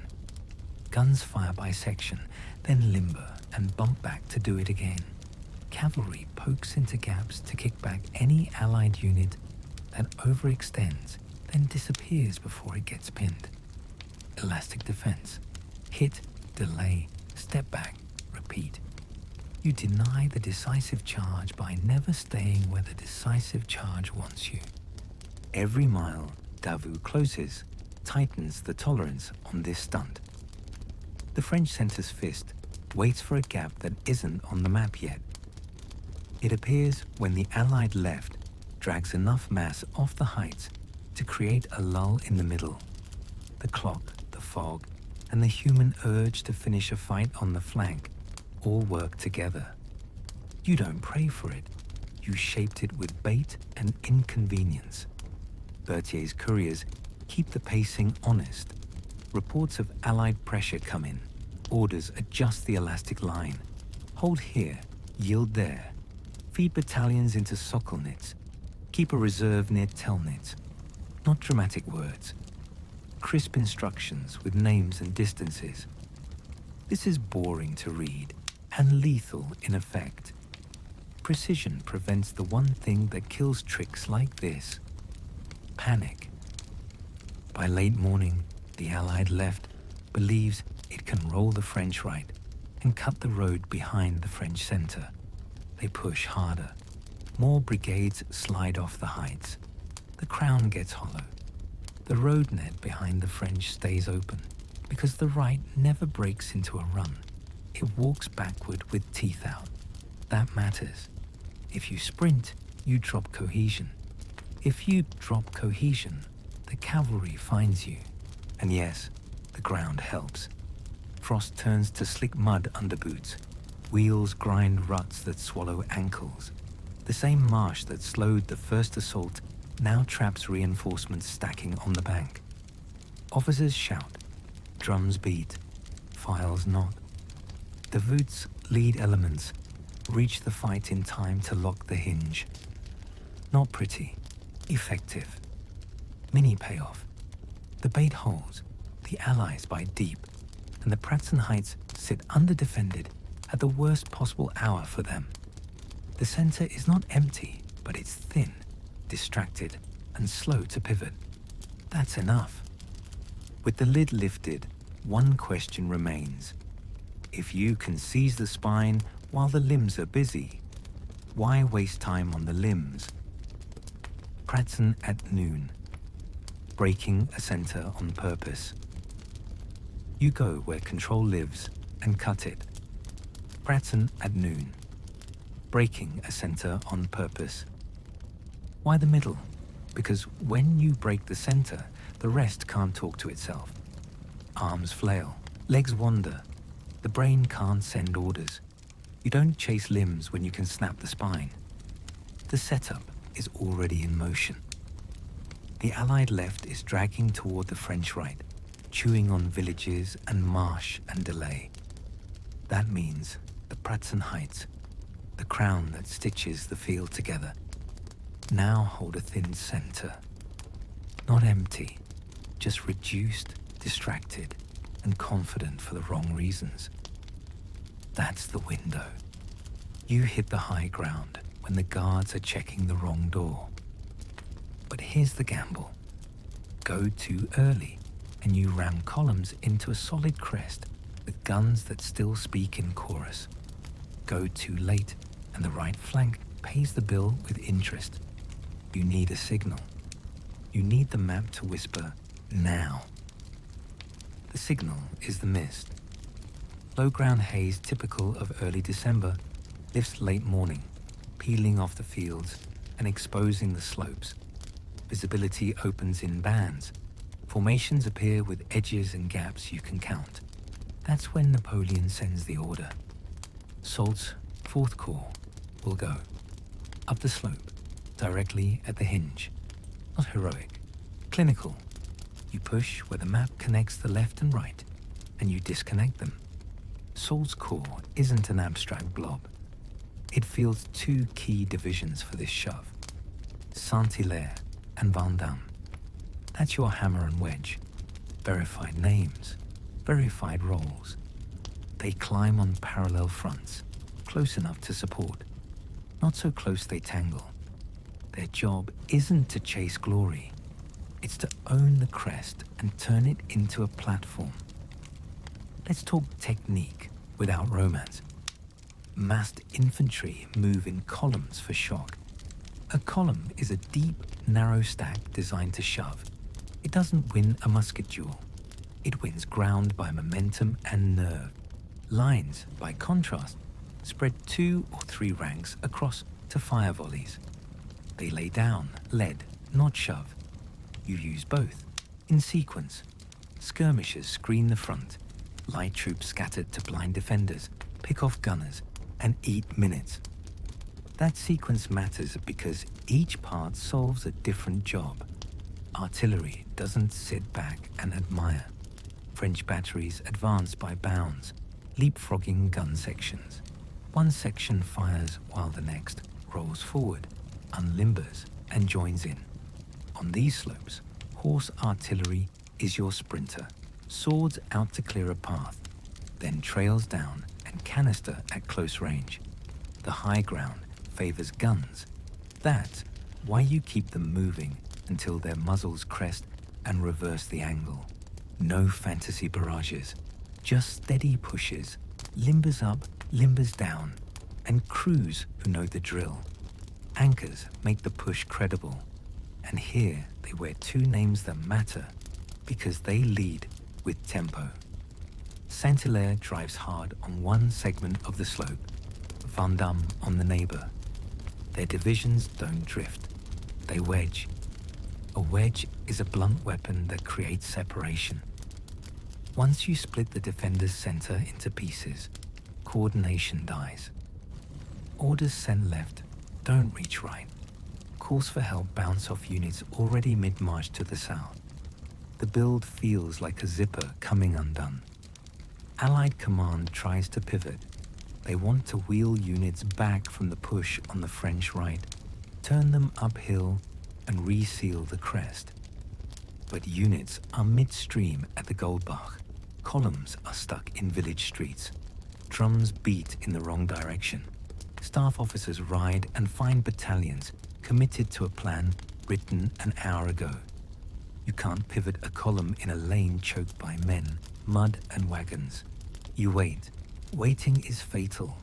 Guns fire by section, then limber and bump back to do it again. Cavalry pokes into gaps to kick back any Allied unit that overextends, then disappears before it gets pinned. Elastic defense. Hit, delay, step back, repeat. You deny the decisive charge by never staying where the decisive charge wants you. Every mile Davout closes tightens the tolerance on this stunt. The French centre's fist waits for a gap that isn't on the map yet. It appears when the Allied left drags enough mass off the heights to create a lull in the middle. The clock, the fog, and the human urge to finish a fight on the flank all work together. You don't pray for it. You shaped it with bait and inconvenience. Berthier's couriers keep the pacing honest. Reports of Allied pressure come in. Orders adjust the elastic line. Hold here, yield there. Feed battalions into Sokolnitz. Keep a reserve near Telnitz. Not dramatic words. Crisp instructions with names and distances. This is boring to read and lethal in effect. Precision prevents the one thing that kills tricks like this: panic. By late morning, the Allied left believes it can roll the French right and cut the road behind the French center. They push harder. More brigades slide off the heights. The crown gets hollow. The road net behind the French stays open because the right never breaks into a run. It walks backward with teeth out. That matters. If you sprint, you drop cohesion. If you drop cohesion, the cavalry finds you. And yes, the ground helps. Frost turns to slick mud under boots. Wheels grind ruts that swallow ankles. The same marsh that slowed the first assault now traps reinforcements stacking on the bank. Officers shout. Drums beat. Files nod. Davout's lead elements reach the fight in time to lock the hinge. Not pretty. Effective. Mini payoff. The bait holds. The Allies bite deep. And the Pratzen Heights sit underdefended at the worst possible hour for them. The center is not empty, but it's thin, distracted, and slow to pivot. That's enough. With the lid lifted, one question remains. If you can seize the spine while the limbs are busy, why waste time on the limbs? Pratzen at noon. Breaking a center on purpose. You go where control lives and cut it. Pratzen at noon. Breaking a center on purpose. Why the middle? Because when you break the center, the rest can't talk to itself. Arms flail, legs wander. The The brain can't send orders. You don't chase limbs when you can snap the spine. The setup is already in motion. The Allied left is dragging toward the French right, chewing on villages and marsh and delay. That means the Pratzen Heights, the crown that stitches the field together, now hold a thin center. Not empty, just reduced, distracted, and confident for the wrong reasons. That's the window. You hit the high ground when the guards are checking the wrong door. But here's the gamble. Go too early, and you ram columns into a solid crest with guns that still speak in chorus. Go too late, and the right flank pays the bill with interest. You need a signal. You need the map to whisper, now. The signal is the mist. Low ground haze typical of early December lifts late morning, peeling off the fields and exposing the slopes. Visibility opens in bands. Formations appear with edges and gaps you can count. That's when Napoleon sends the order. Soult's 4th Corps will go. Up the slope, directly at the hinge. Not heroic, clinical. You push where the map connects the left and right, and you disconnect them. Soult's Corps isn't an abstract blob. It fields 2 key divisions for this shove. Saint-Hilaire and Vendôme. That's your hammer and wedge. Verified names, verified roles. They climb on parallel fronts, close enough to support. Not so close they tangle. Their job isn't to chase glory. It's to own the crest and turn it into a platform. Let's talk technique without romance. Massed infantry move in columns for shock. A column is a deep, narrow stack designed to shove. It doesn't win a musket duel. It wins ground by momentum and nerve. Lines, by contrast, spread 2 or 3 ranks across to fire volleys. They lay down, lead, not shove. You use both, in sequence. Skirmishers screen the front. Light troops scattered to blind defenders, pick off gunners, and eat minutes. That sequence matters because each part solves a different job. Artillery doesn't sit back and admire. French batteries advance by bounds, leapfrogging gun sections. One section fires while the next rolls forward, unlimbers, and joins in. On these slopes, horse artillery is your sprinter, swords out to clear a path, then trails down and canister at close range. The high ground favors guns. That's why you keep them moving until their muzzles crest and reverse the angle. No fantasy barrages, just steady pushes, limbers up, limbers down, and crews who know the drill. Anchors make the push credible, and here they wear 2 names that matter because they lead with tempo. Saint-Hilaire drives hard on one segment of the slope, Vendôme on the neighbor. Their divisions don't drift, they wedge. A wedge is a blunt weapon that creates separation. Once you split the defender's center into pieces, coordination dies. Orders sent left don't reach right. Calls for help bounce off units already mid-march to the south. The build feels like a zipper coming undone. Allied command tries to pivot. They want to wheel units back from the push on the French right, turn them uphill, and reseal the crest. But units are midstream at the Goldbach. Columns are stuck in village streets. Drums beat in the wrong direction. Staff officers ride and find battalions committed to a plan written an hour ago. You can't pivot a column in a lane choked by men, mud and wagons. You wait. Waiting is fatal.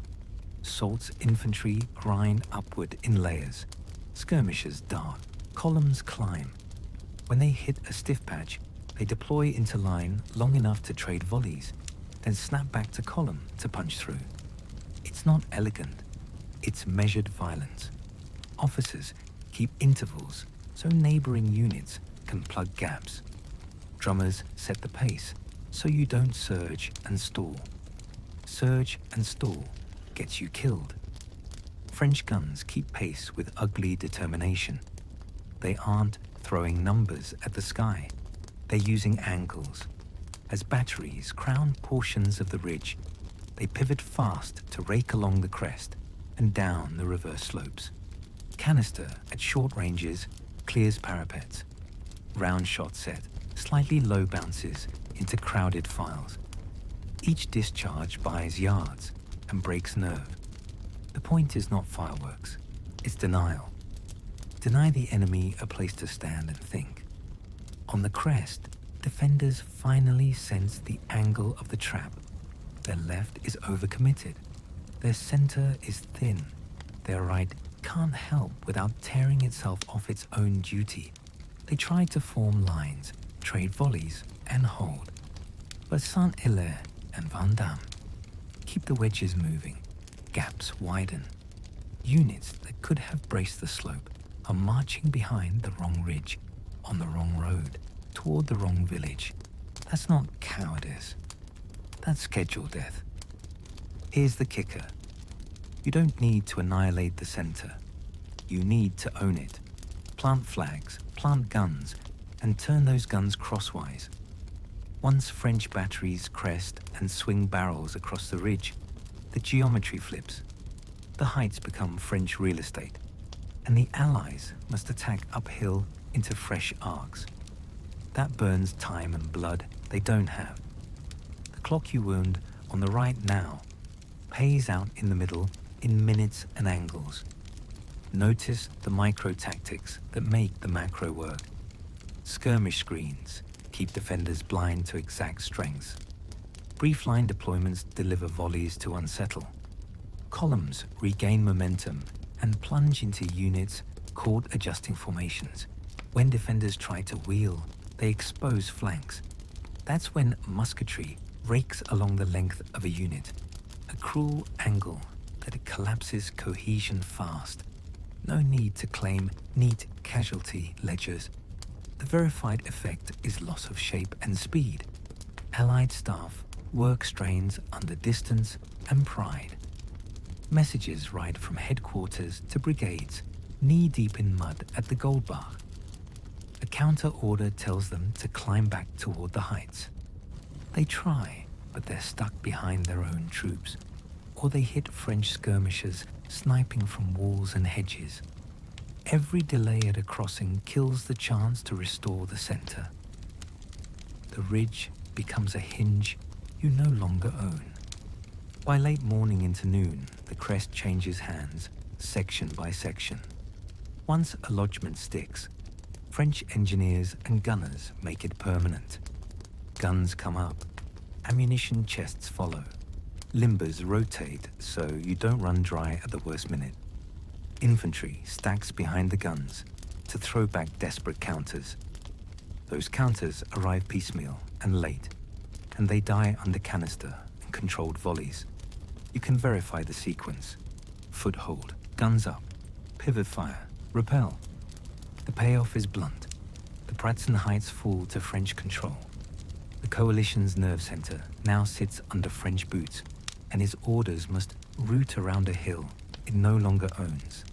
Soult's infantry grind upward in layers. Skirmishers dart. Columns climb. When they hit a stiff patch, they deploy into line long enough to trade volleys, then snap back to column to punch through. It's not elegant. It's measured violence. Officers keep intervals so neighboring units can plug gaps. Drummers set the pace so you don't surge and stall. surge and stall gets you killed. French guns keep pace with ugly determination. They aren't throwing numbers at the sky. They're using angles. As batteries crown portions of the ridge, they pivot fast to rake along the crest and down the reverse slopes. Canister at short ranges clears parapets. Round shot set slightly low bounces into crowded files. Each discharge buys yards and breaks nerve. The point is not fireworks, it's denial. Deny the enemy a place to stand and think. On the crest, defenders finally sense the angle of the trap. Their left is overcommitted. Their center is thin. Their right can't help without tearing itself off its own duty. They try to form lines, trade volleys, and hold. But Saint-Hilaire and Vandamme keep the wedges moving. Gaps widen. Units that could have braced the slope are marching behind the wrong ridge, on the wrong road, toward the wrong village. That's not cowardice. That's schedule death. Here's the kicker. You don't need to annihilate the center. You need to own it. Plant flags, plant guns, and turn those guns crosswise. Once French batteries crest and swing barrels across the ridge, the geometry flips. The heights become French real estate, and the Allies must attack uphill into fresh arcs. That burns time and blood they don't have. The clock you wound on the right now pays out in the middle in minutes and angles. Notice the micro tactics that make the macro work. Skirmish screens keep defenders blind to exact strengths. Brief line deployments deliver volleys to unsettle. Columns regain momentum and plunge into units caught adjusting formations. When defenders try to wheel, they expose flanks. That's when musketry rakes along the length of a unit, a cruel angle that it collapses cohesion fast. No need to claim neat casualty ledgers. The verified effect is loss of shape and speed. Allied staff work strains under distance and pride. Messages ride from headquarters to brigades, knee-deep in mud at the Goldbach. A counter order tells them to climb back toward the heights. They try, but they're stuck behind their own troops, or they hit French skirmishers sniping from walls and hedges. Every delay at a crossing kills the chance to restore the center. The ridge becomes a hinge you no longer own. By late morning into noon, the crest changes hands, section by section. Once a lodgement sticks, French engineers and gunners make it permanent. Guns come up, ammunition chests follow. Limbers rotate so you don't run dry at the worst minute. Infantry stacks behind the guns to throw back desperate counters. Those counters arrive piecemeal and late, and they die under canister and controlled volleys. You can verify the sequence. Foothold, guns up, pivot fire, repel. The payoff is blunt. The Pratzen Heights fall to French control. The coalition's nerve center now sits under French boots, and its orders must route around a hill it no longer owns.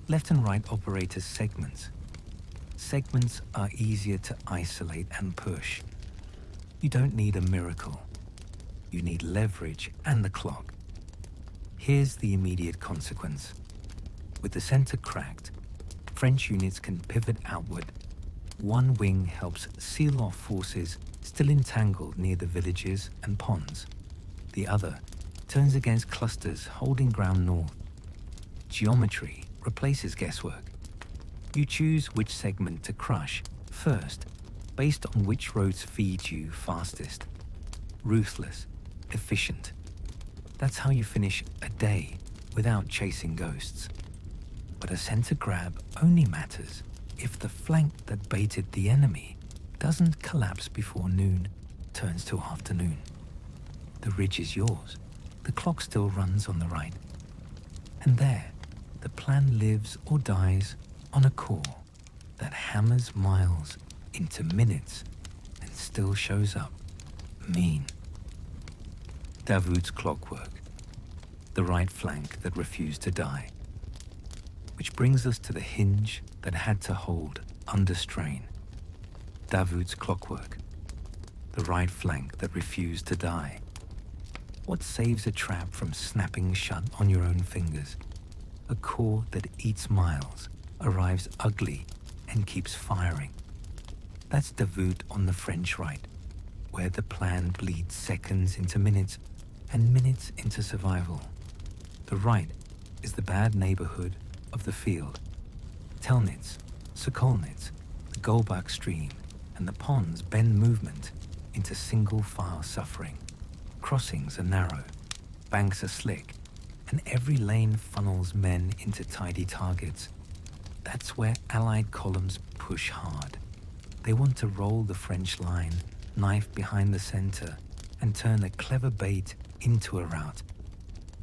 Left and right operate as segments. Segments are easier to isolate and push. You don't need a miracle. You need leverage and the clock. Here's the immediate consequence. With the center cracked, French units can pivot outward. One wing helps seal off forces still entangled near the villages and ponds. The other turns against clusters holding ground north. Geometry replaces guesswork. You choose which segment to crush first, based on which roads feed you fastest. Ruthless, efficient. That's how you finish a day without chasing ghosts. But a center grab only matters if the flank that baited the enemy doesn't collapse before noon turns to afternoon. The ridge is yours. The clock still runs on the right. And there, the plan lives or dies on a core that hammers miles into minutes and still shows up mean. Davout's clockwork, the right flank that refused to die. Which brings us to the hinge that had to hold under strain. Davout's clockwork, the right flank that refused to die. What saves a trap from snapping shut on your own fingers? A core that eats miles, arrives ugly, and keeps firing. That's Davout on the French right, where the plan bleeds seconds into minutes and minutes into survival. The right is the bad neighborhood of the field. Telnitz, Sokolnitz, the Golbach stream, and the ponds bend movement into single-file suffering. Crossings are narrow, banks are slick, and every lane funnels men into tidy targets. That's where Allied columns push hard. They want to roll the French line, knife behind the center, and turn a clever bait into a rout.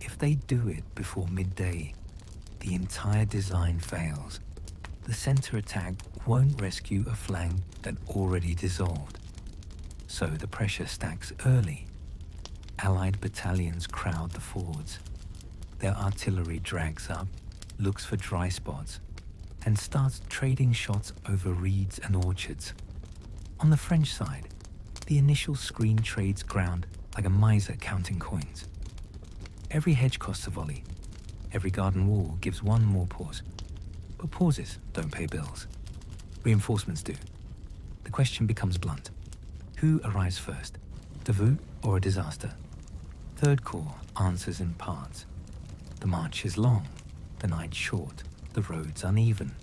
If they do it before midday, the entire design fails. The center attack won't rescue a flank that already dissolved. So the pressure stacks early. Allied battalions crowd the fords. Their artillery drags up, looks for dry spots, and starts trading shots over reeds and orchards. On the French side, the initial screen trades ground like a miser counting coins. Every hedge costs a volley. Every garden wall gives one more pause. But pauses don't pay bills. Reinforcements do. The question becomes blunt. Who arrives first, Davout or a disaster? Third Corps answers in parts. The march is long, the night short, the roads uneven.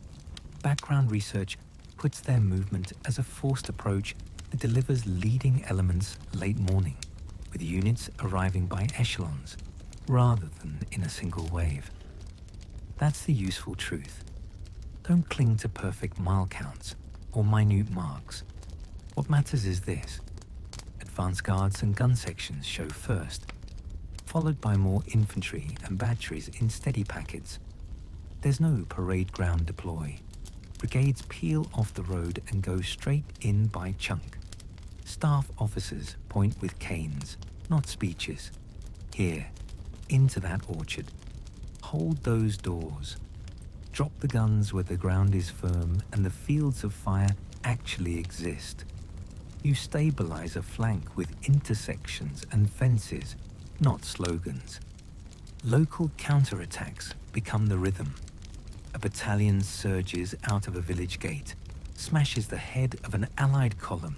Background research puts their movement as a forced approach that delivers leading elements late morning, with units arriving by echelons, rather than in a single wave. That's the useful truth. Don't cling to perfect mile counts or minute marks. What matters is this. Advance guards and gun sections show first, followed by more infantry and batteries in steady packets. There's no parade ground deploy. Brigades peel off the road and go straight in by chunk. Staff officers point with canes, not speeches. Here, into that orchard. Hold those doors. Drop the guns where the ground is firm and the fields of fire actually exist. You stabilize a flank with intersections and fences, not slogans. Local counterattacks become the rhythm. A battalion surges out of a village gate, smashes the head of an Allied column,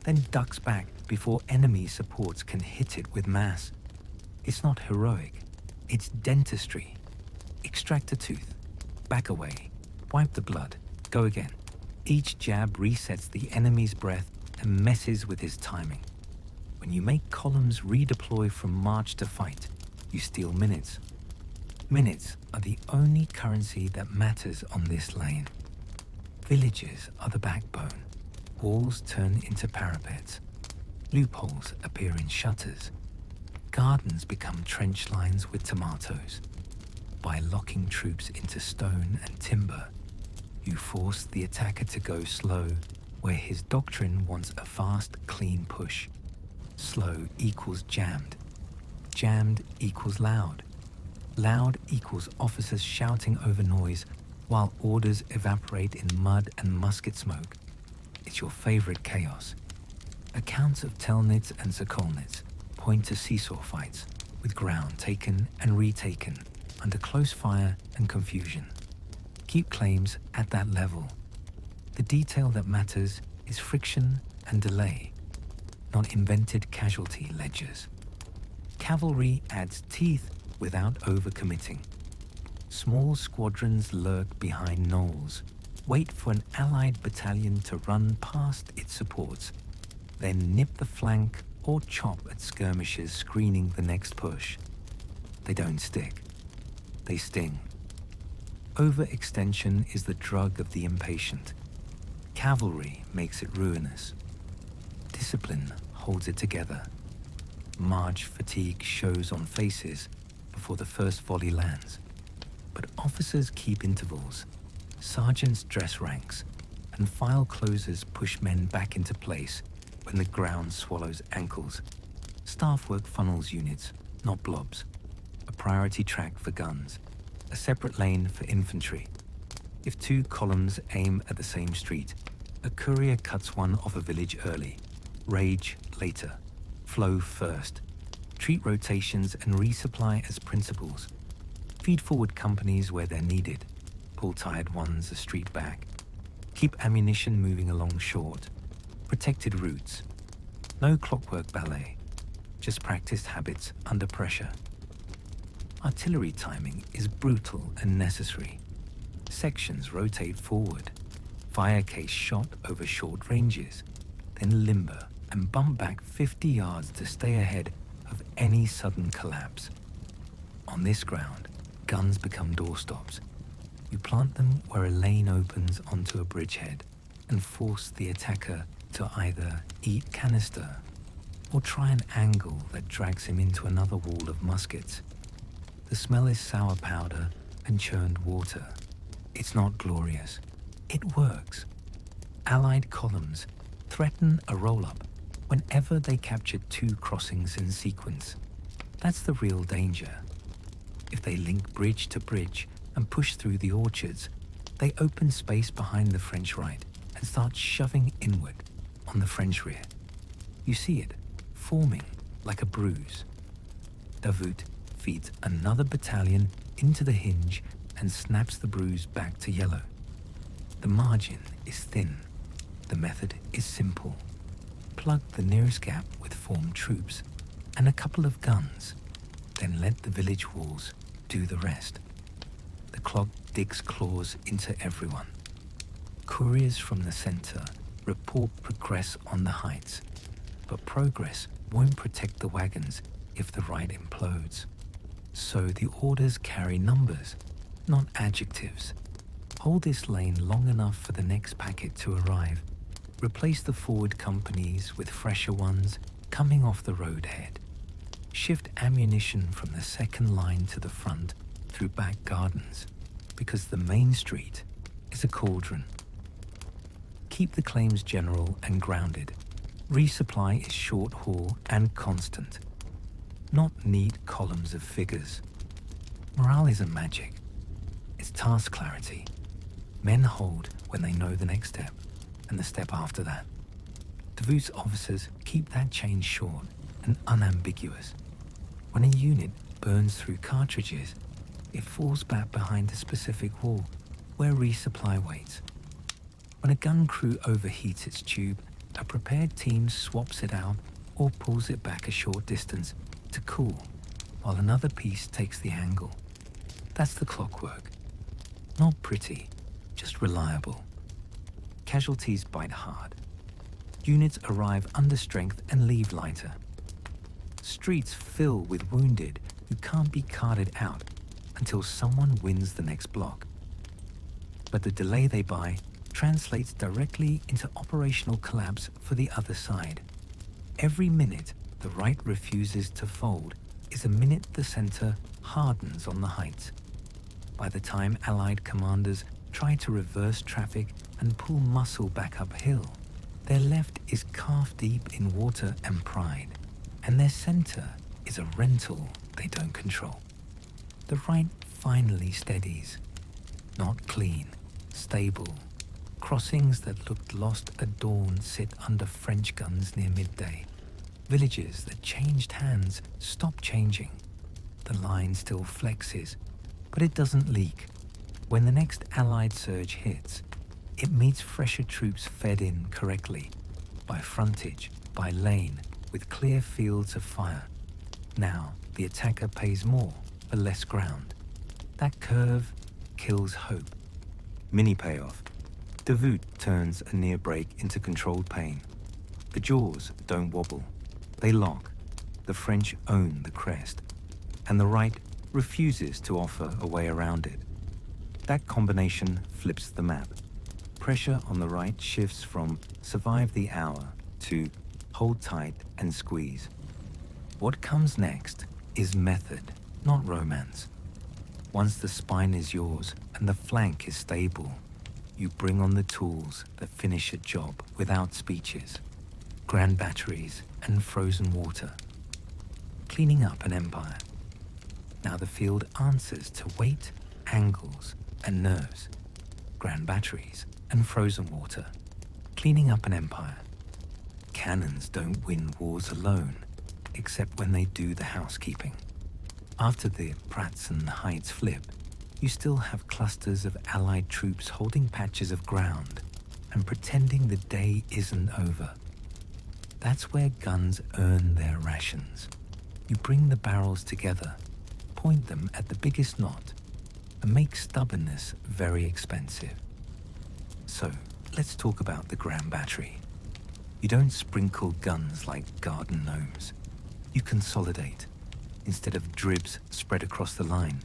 then ducks back before enemy supports can hit it with mass. It's not heroic, it's dentistry. Extract a tooth, back away, wipe the blood, go again. Each jab resets the enemy's breath and messes with his timing. When you make columns redeploy from march to fight, you steal minutes. Minutes are the only currency that matters on this lane. Villages are the backbone. Walls turn into parapets. Loopholes appear in shutters. Gardens become trench lines with tomatoes. By locking troops into stone and timber, you force the attacker to go slow where his doctrine wants a fast, clean push. Slow equals jammed. Jammed equals loud. Loud equals officers shouting over noise while orders evaporate in mud and musket smoke. It's your favorite chaos. Accounts of Telnitz and Sokolnitz point to seesaw fights, with ground taken and retaken under close fire and confusion. Keep claims at that level. The detail that matters is friction and delay, not invented casualty ledgers. Cavalry adds teeth without overcommitting. Small squadrons lurk behind knolls, wait for an Allied battalion to run past its supports, then nip the flank or chop at skirmishes screening the next push. They don't stick. They sting. Overextension is the drug of the impatient. Cavalry makes it ruinous. Discipline holds it together. March fatigue shows on faces before the first volley lands. But officers keep intervals. Sergeants dress ranks, and file closers push men back into place when the ground swallows ankles. Staff work funnels units, not blobs. A priority track for guns. A separate lane for infantry. If two columns aim at the same street, a courier cuts one off a village early. Rage later. Flow first. Treat rotations and resupply as principles. Feed forward companies where they're needed. Pull tired ones a street back. Keep ammunition moving along short. Protected routes. No clockwork ballet. Just practiced habits under pressure. Artillery timing is brutal and necessary. Sections rotate forward. Fire case shot over short ranges. Then limber and bump back 50 yards to stay ahead of any sudden collapse. On this ground, guns become doorstops. You plant them where a lane opens onto a bridgehead and force the attacker to either eat canister or try an angle that drags him into another wall of muskets. The smell is sour powder and churned water. It's not glorious. It works. Allied columns threaten a roll-up whenever they capture two crossings in sequence. That's the real danger. If they link bridge to bridge and push through the orchards, they open space behind the French right and start shoving inward on the French rear. You see it forming like a bruise. Davout feeds another battalion into the hinge and snaps the bruise back to yellow. The margin is thin. The method is simple. Plug the nearest gap with formed troops and a couple of guns, then let the village walls do the rest. The clock digs claws into everyone. Couriers from the center report progress on the heights, but progress won't protect the wagons if the right implodes. So the orders carry numbers, not adjectives. Hold this lane long enough for the next packet to arrive. Replace the forward companies with fresher ones coming off the road ahead. Shift ammunition from the second line to the front through back gardens, because the main street is a cauldron. Keep the claims general and grounded. Resupply is short haul and constant, not neat columns of figures. Morale isn't magic. It's task clarity. Men hold when they know the next step and the step after that. Davout's officers keep that chain short and unambiguous. When a unit burns through cartridges, it falls back behind a specific wall where resupply waits. When a gun crew overheats its tube, a prepared team swaps it out or pulls it back a short distance to cool, while another piece takes the angle. That's the clockwork. Not pretty, just reliable. Casualties bite hard. Units arrive under strength and leave lighter. Streets fill with wounded who can't be carted out until someone wins the next block. But the delay they buy translates directly into operational collapse for the other side. Every minute the right refuses to fold is a minute the center hardens on the heights. By the time Allied commanders try to reverse traffic and pull muscle back uphill, their left is calf-deep in water and pride, and their center is a rental they don't control. The right finally steadies. Not clean, stable. Crossings that looked lost at dawn sit under French guns near midday. Villages that changed hands stop changing. The line still flexes, but it doesn't leak. When the next Allied surge hits, it meets fresher troops fed in correctly, by frontage, by lane, with clear fields of fire. Now the attacker pays more for less ground. That curve kills hope. Mini payoff. Davout turns a near break into controlled pain. The jaws don't wobble. They lock. The French own the crest, and the right refuses to offer a way around it. That combination flips the map. Pressure on the right shifts from survive the hour to hold tight and squeeze. What comes next is method, not romance. Once the spine is yours and the flank is stable, you bring on the tools that finish a job without speeches. Grand batteries and frozen water. cleaning up an empire. Now the field answers to weight, angles, and nerves, grand batteries, and frozen water, cleaning up an empire. Cannons don't win wars alone, except when they do the housekeeping. After the Pratzen Heights flip, you still have clusters of Allied troops holding patches of ground and pretending the day isn't over. That's where guns earn their rations. You bring the barrels together, point them at the biggest knot, and make stubbornness very expensive. So, let's talk about the Grand Battery. You don't sprinkle guns like garden gnomes. You consolidate. Instead of dribs spread across the line,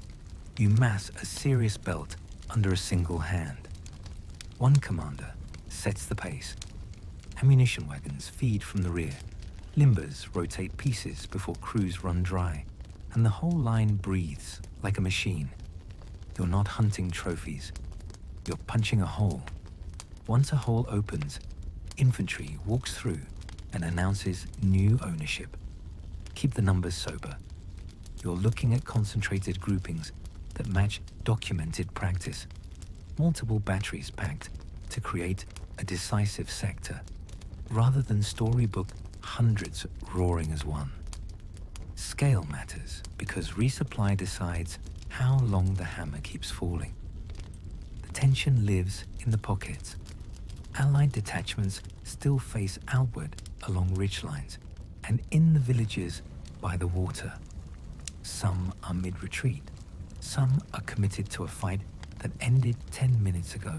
you mass a serious belt under a single hand. One commander sets the pace. Ammunition wagons feed from the rear. Limbers rotate pieces before crews run dry, and the whole line breathes like a machine. You're not hunting trophies. You're punching a hole. Once a hole opens, infantry walks through and announces new ownership. Keep the numbers sober. You're looking at concentrated groupings that match documented practice. Multiple batteries packed to create a decisive sector, rather than storybook hundreds roaring as one. Scale matters because resupply decides how long the hammer keeps falling. The tension lives in the pockets. Allied detachments still face outward along ridgelines and in the villages by the water. Some are mid-retreat. Some are committed to a fight that ended 10 minutes ago.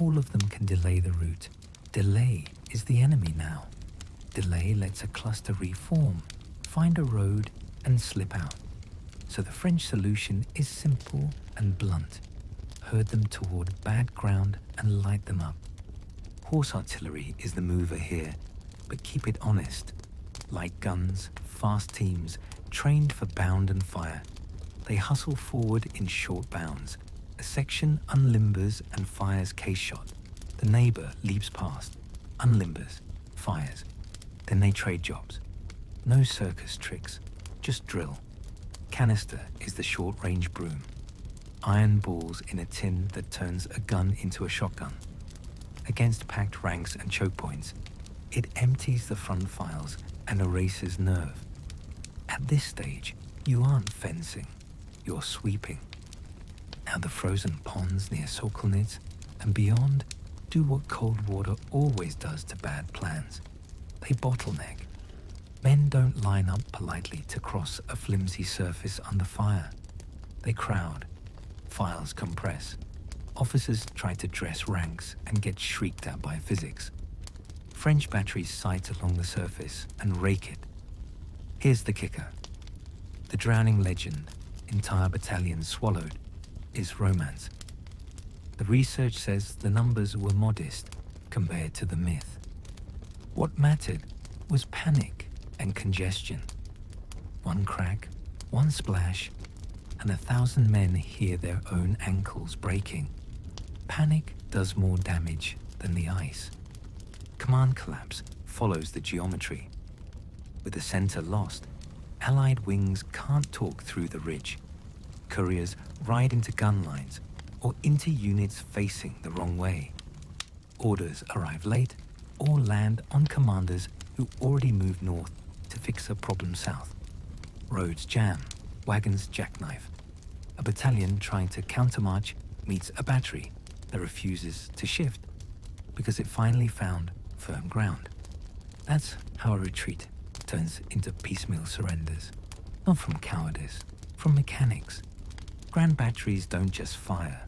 All of them can delay the route. Delay is the enemy now. Delay lets a cluster reform, find a road, and slip out. So the French solution is simple and blunt. Herd them toward bad ground and light them up. Horse artillery is the mover here, but keep it honest. Light guns, fast teams, trained for bound and fire. They hustle forward in short bounds. A section unlimbers and fires case shot. The neighbor leaps past, unlimbers, fires. Then they trade jobs. No circus tricks, just drill. Canister is the short-range broom. Iron balls in a tin that turns a gun into a shotgun. Against packed ranks and choke points, it empties the front files and erases nerve. At this stage, you aren't fencing, you're sweeping. Now the frozen ponds near Sokolnitz and beyond do what cold water always does to bad plans. They bottleneck. Men don't line up politely to cross a flimsy surface under fire. They crowd. Files compress. Officers try to dress ranks and get shrieked at by physics. French batteries sight along the surface and rake it. Here's the kicker. The drowning legend, entire battalions swallowed, is romance. The research says the numbers were modest compared to the myth. What mattered was panic and congestion. One crack, one splash, and 1,000 men hear their own ankles breaking. Panic does more damage than the ice. Command collapse follows the geometry. With the center lost, Allied wings can't talk through the ridge. Couriers ride into gun lines or into units facing the wrong way. Orders arrive late or land on commanders who already moved north to fix a problem south. Roads jam, wagons jackknife. A battalion trying to countermarch meets a battery that refuses to shift because it finally found firm ground. That's how a retreat turns into piecemeal surrenders. Not from cowardice, from mechanics. Grand batteries don't just fire,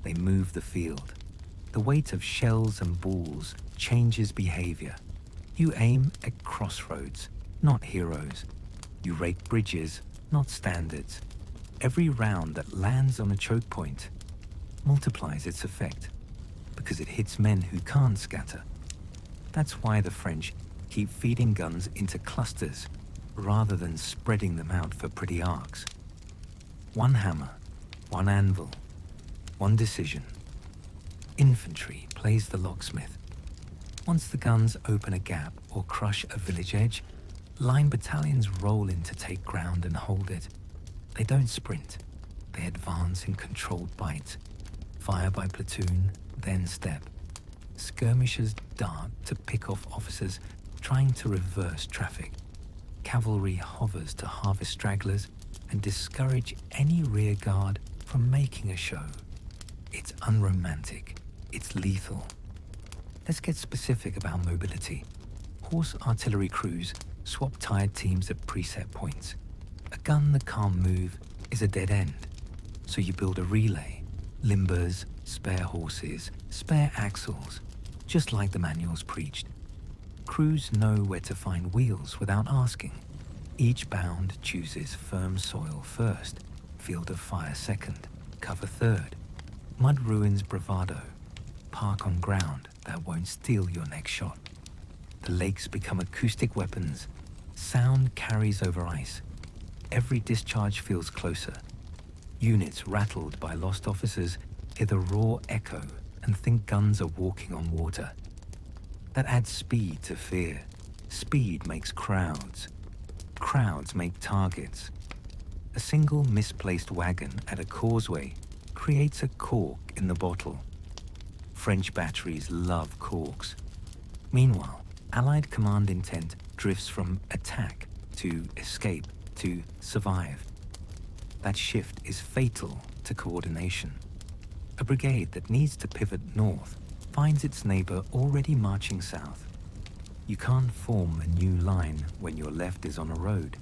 they move the field. The weight of shells and balls changes behavior. You aim at crossroads, not heroes. You rake bridges, not standards. Every round that lands on a choke point multiplies its effect because it hits men who can't scatter. That's why the French keep feeding guns into clusters rather than spreading them out for pretty arcs. One hammer, one anvil, one decision. Infantry plays the locksmith. Once the guns open a gap or crush a village edge, Line battalions roll in to take ground and hold it. They don't sprint. They advance in controlled bites. Fire by platoon, then step. Skirmishers dart to pick off officers trying to reverse traffic. Cavalry hovers to harvest stragglers and discourage any rear guard from making a show. It's unromantic. It's lethal. Let's get specific about mobility. Horse artillery crews swap tired teams at preset points. A gun that can't move is a dead end. So you build a relay, limbers, spare horses, spare axles, just like the manuals preached. Crews know where to find wheels without asking. Each bound chooses firm soil first, field of fire second, cover third. Mud ruins bravado. Park on ground that won't steal your next shot. The lakes become acoustic weapons. Sound carries over ice. Every discharge feels closer. Units rattled by lost officers hear the raw echo and think guns are walking on water. That adds speed to fear. Speed makes crowds. Crowds make targets. A single misplaced wagon at a causeway creates a cork in the bottle. French batteries love corks. Meanwhile, Allied command intent drifts from attack to escape to survive. That shift is fatal to coordination. A brigade that needs to pivot north finds its neighbor already marching south. You can't form a new line when your left is on a road,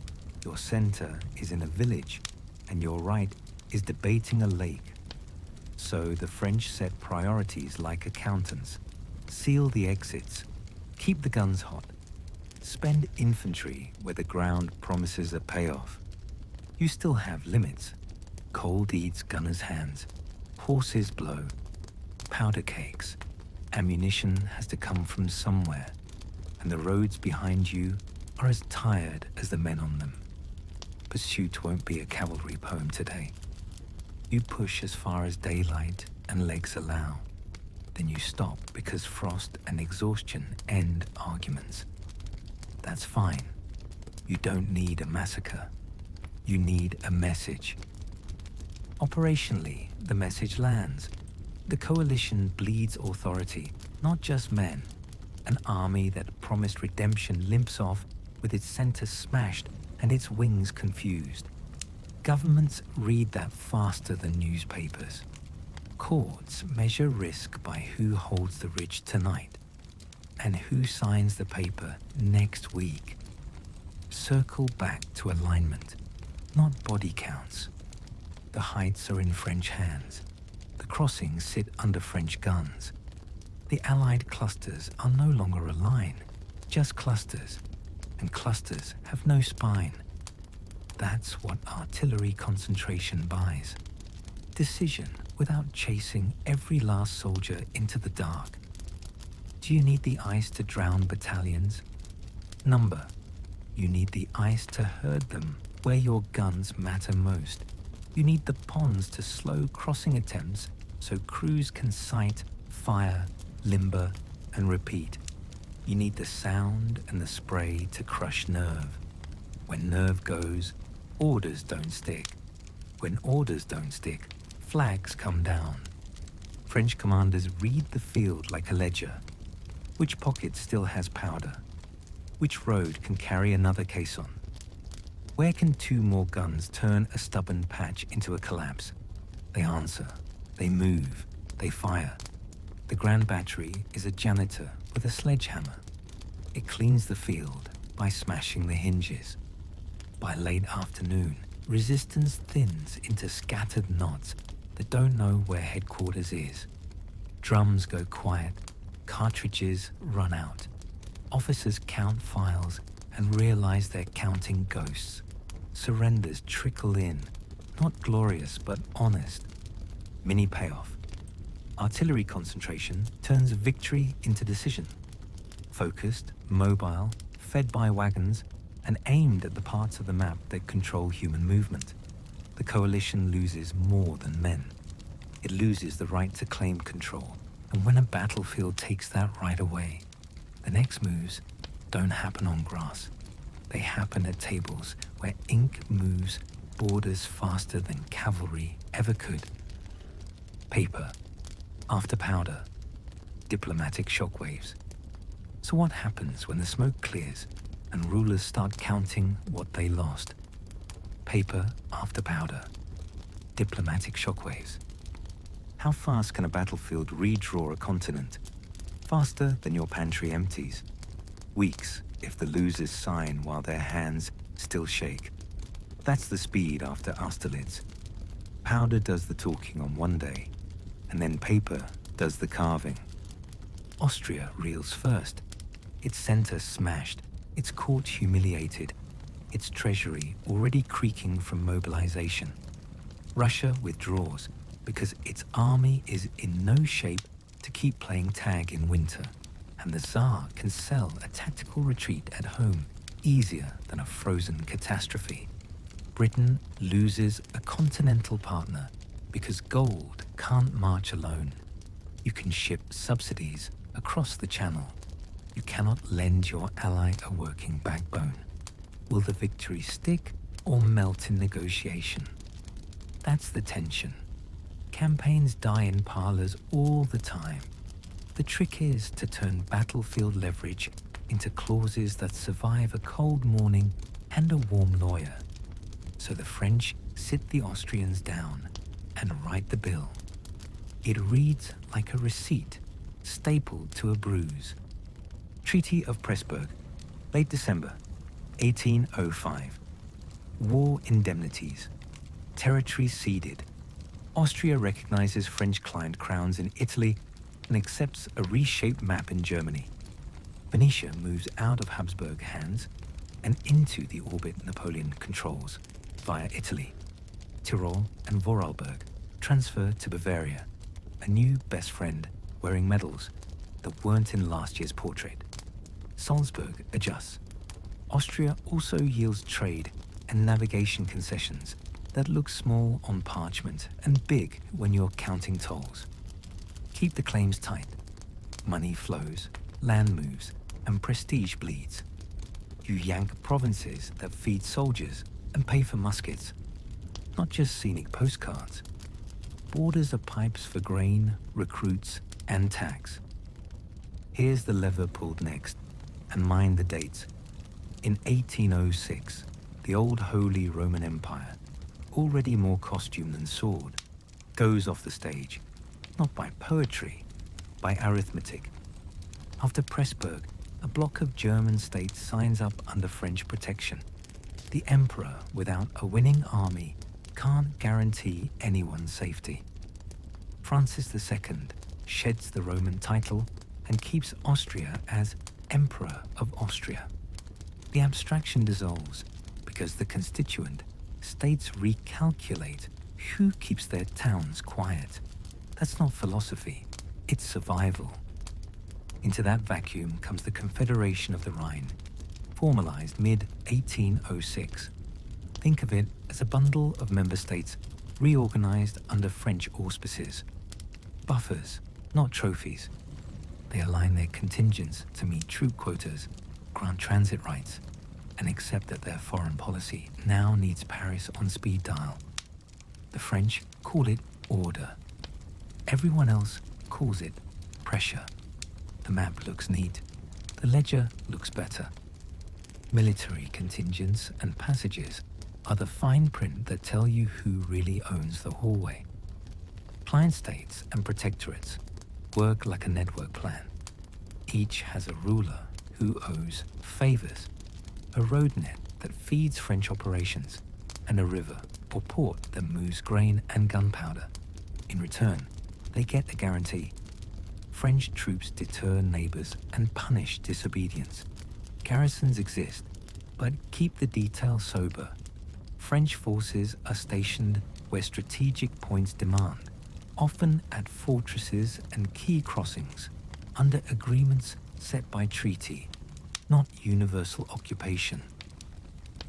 your center is in a village, and your right is debating a lake. So the French set priorities like accountants. Seal the exits. Keep the guns hot. Spend infantry where the ground promises a payoff. You still have limits. Cold eats gunners' hands. Horses blow. Powder cakes. Ammunition has to come from somewhere, and the roads behind you are as tired as the men on them. Pursuit won't be a cavalry poem today. You push as far as daylight and legs allow. Then you stop because frost and exhaustion end arguments. That's fine. You don't need a massacre. You need a message. Operationally, the message lands. The coalition bleeds authority, not just men. An army that promised redemption limps off with its center smashed and its wings confused. Governments read that faster than newspapers. Courts measure risk by who holds the rich tonight and who signs the paper next week. Circle back to alignment, not body counts. The heights are in French hands. The crossings sit under French guns. The Allied clusters are no longer a line, just clusters, and clusters have no spine. That's what artillery concentration buys. Decision without chasing every last soldier into the dark. Do you need the ice to drown battalions? Number. You need the ice to herd them where your guns matter most. You need the ponds to slow crossing attempts so crews can sight, fire, limber, and repeat. You need the sound and the spray to crush nerve. When nerve goes, orders don't stick. When orders don't stick, flags come down. French commanders read the field like a ledger. Which pocket still has powder? Which road can carry another caisson? Where can two more guns turn a stubborn patch into a collapse? They answer, they move, they fire. The Grand Battery is a janitor with a sledgehammer. It cleans the field by smashing the hinges. By late afternoon, resistance thins into scattered knots that don't know where headquarters is. Drums go quiet, cartridges run out. Officers count files and realize they're counting ghosts. Surrenders trickle in, not glorious but honest. Mini payoff. Artillery concentration turns victory into decision. Focused, mobile, fed by wagons, and aimed at the parts of the map that control human movement. The coalition loses more than men. It loses the right to claim control, and when a battlefield takes that right away, the next moves don't happen on grass. They happen at tables where ink moves borders faster than cavalry ever could. Paper, after powder, diplomatic shockwaves. So what happens when the smoke clears and rulers start counting what they lost? Paper after powder, diplomatic shockwaves. How fast can a battlefield redraw a continent? Faster than your pantry empties. Weeks if the losers sign while their hands still shake. That's the speed after Austerlitz. Powder does the talking on one day, and then paper does the carving. Austria reels first. Its center smashed, its court humiliated, its treasury already creaking from mobilization. Russia withdraws because its army is in no shape to keep playing tag in winter, and the Tsar can sell a tactical retreat at home easier than a frozen catastrophe. Britain loses a continental partner because gold can't march alone. You can ship subsidies across the channel. You cannot lend your ally a working backbone. Will the victory stick or melt in negotiation? That's the tension. Campaigns die in parlors all the time. The trick is to turn battlefield leverage into clauses that survive a cold morning and a warm lawyer. So the French sit the Austrians down and write the bill. It reads like a receipt, stapled to a bruise. Treaty of Pressburg, late December, 1805. War indemnities. Territory ceded. Austria recognizes French client crowns in Italy and accepts a reshaped map in Germany. Venetia moves out of Habsburg hands and into the orbit Napoleon controls via Italy. Tyrol and Vorarlberg transfer to Bavaria, a new best friend wearing medals that weren't in last year's portrait. Salzburg adjusts. Austria also yields trade and navigation concessions that look small on parchment and big when you're counting tolls. Keep the claims tight. Money flows, land moves, and prestige bleeds. You yank provinces that feed soldiers and pay for muskets, not just scenic postcards. Borders are pipes for grain, recruits, and tax. Here's the lever pulled next, and mind the dates. In 1806, the old Holy Roman Empire, already more costume than sword, goes off the stage, not by poetry, by arithmetic. After Pressburg, a bloc of German states signs up under French protection. The emperor, without a winning army, can't guarantee anyone's safety. Francis II sheds the Roman title and keeps Austria as Emperor of Austria. The abstraction dissolves because the constituent states recalculate who keeps their towns quiet. That's not philosophy, it's survival. Into that vacuum comes the Confederation of the Rhine, formalized mid-1806. Think of it as a bundle of member states reorganized under French auspices. Buffers, not trophies. They align their contingents to meet troop quotas, grant transit rights, and accept that their foreign policy now needs Paris on speed dial. The French call it order. Everyone else calls it pressure. The map looks neat. The ledger looks better. Military contingents and passages are the fine print that tell you who really owns the hallway. Client states and protectorates work like a network plan. Each has a ruler who owes favors, a road net that feeds French operations, and a river or port that moves grain and gunpowder. In return, they get a guarantee. French troops deter neighbors and punish disobedience. Garrisons exist, but keep the detail sober. French forces are stationed where strategic points demand, often at fortresses and key crossings, under agreements set by treaty, not universal occupation.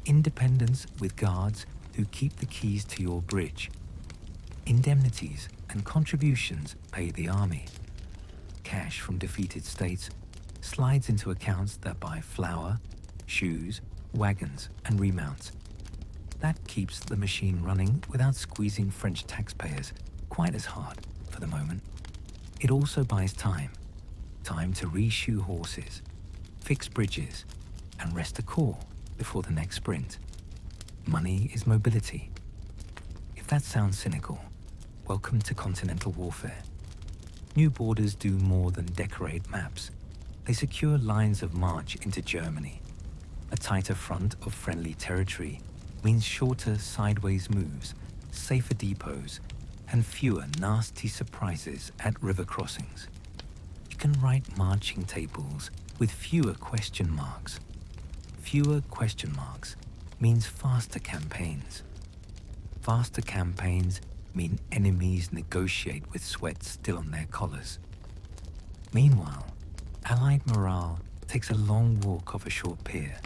Independence with guards who keep the keys to your bridge. Indemnities and contributions pay the army. Cash from defeated states slides into accounts that buy flour, shoes, wagons, and remounts. That keeps the machine running without squeezing French taxpayers quite as hard for the moment. It also buys time to reshoe horses, fix bridges, and rest a corps before the next sprint. Money is mobility. If that sounds cynical, welcome to continental warfare. New borders do more than decorate maps. They secure lines of march into Germany. A tighter front of friendly territory means shorter sideways moves, safer depots, and fewer nasty surprises at river crossings. You can write marching tables with fewer question marks. Fewer question marks means faster campaigns. Faster campaigns mean enemies negotiate with sweat still on their collars. Meanwhile, Allied morale takes a long walk off a short pier.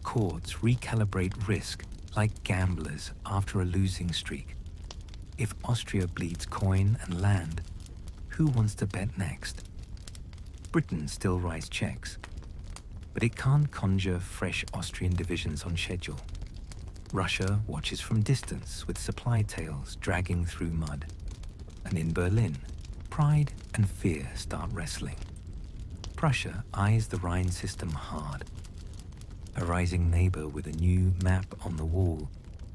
Courts recalibrate risk like gamblers after a losing streak. If Austria bleeds coin and land, who wants to bet next? Britain still writes checks, but it can't conjure fresh Austrian divisions on schedule. Russia watches from distance with supply tails dragging through mud. And in Berlin, pride and fear start wrestling. Prussia eyes the Rhine system hard. A rising neighbor with a new map on the wall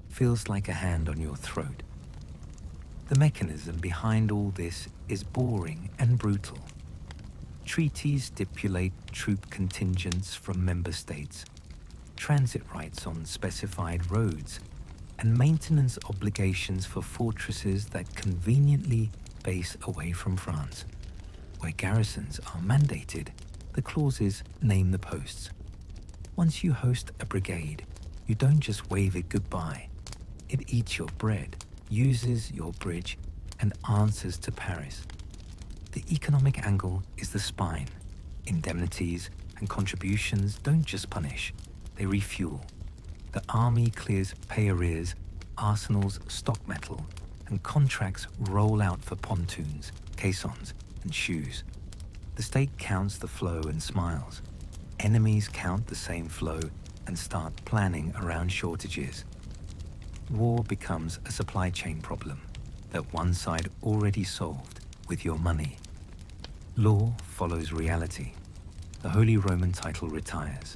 feels like a hand on your throat. The mechanism behind all this is boring and brutal. Treaties stipulate troop contingents from member states, transit rights on specified roads, and maintenance obligations for fortresses that conveniently base away from France. Where garrisons are mandated, the clauses name the posts. Once you host a brigade, you don't just wave it goodbye. It eats your bread, uses your bridge, and answers to Paris. The economic angle is the spine. Indemnities and contributions don't just punish, they refuel. The army clears pay arrears, arsenals stock metal, and contracts roll out for pontoons, caissons, and shoes. The state counts the flow and smiles. Enemies count the same flow and start planning around shortages. War becomes a supply chain problem that one side already solved with your money. Law follows reality. The Holy Roman title retires.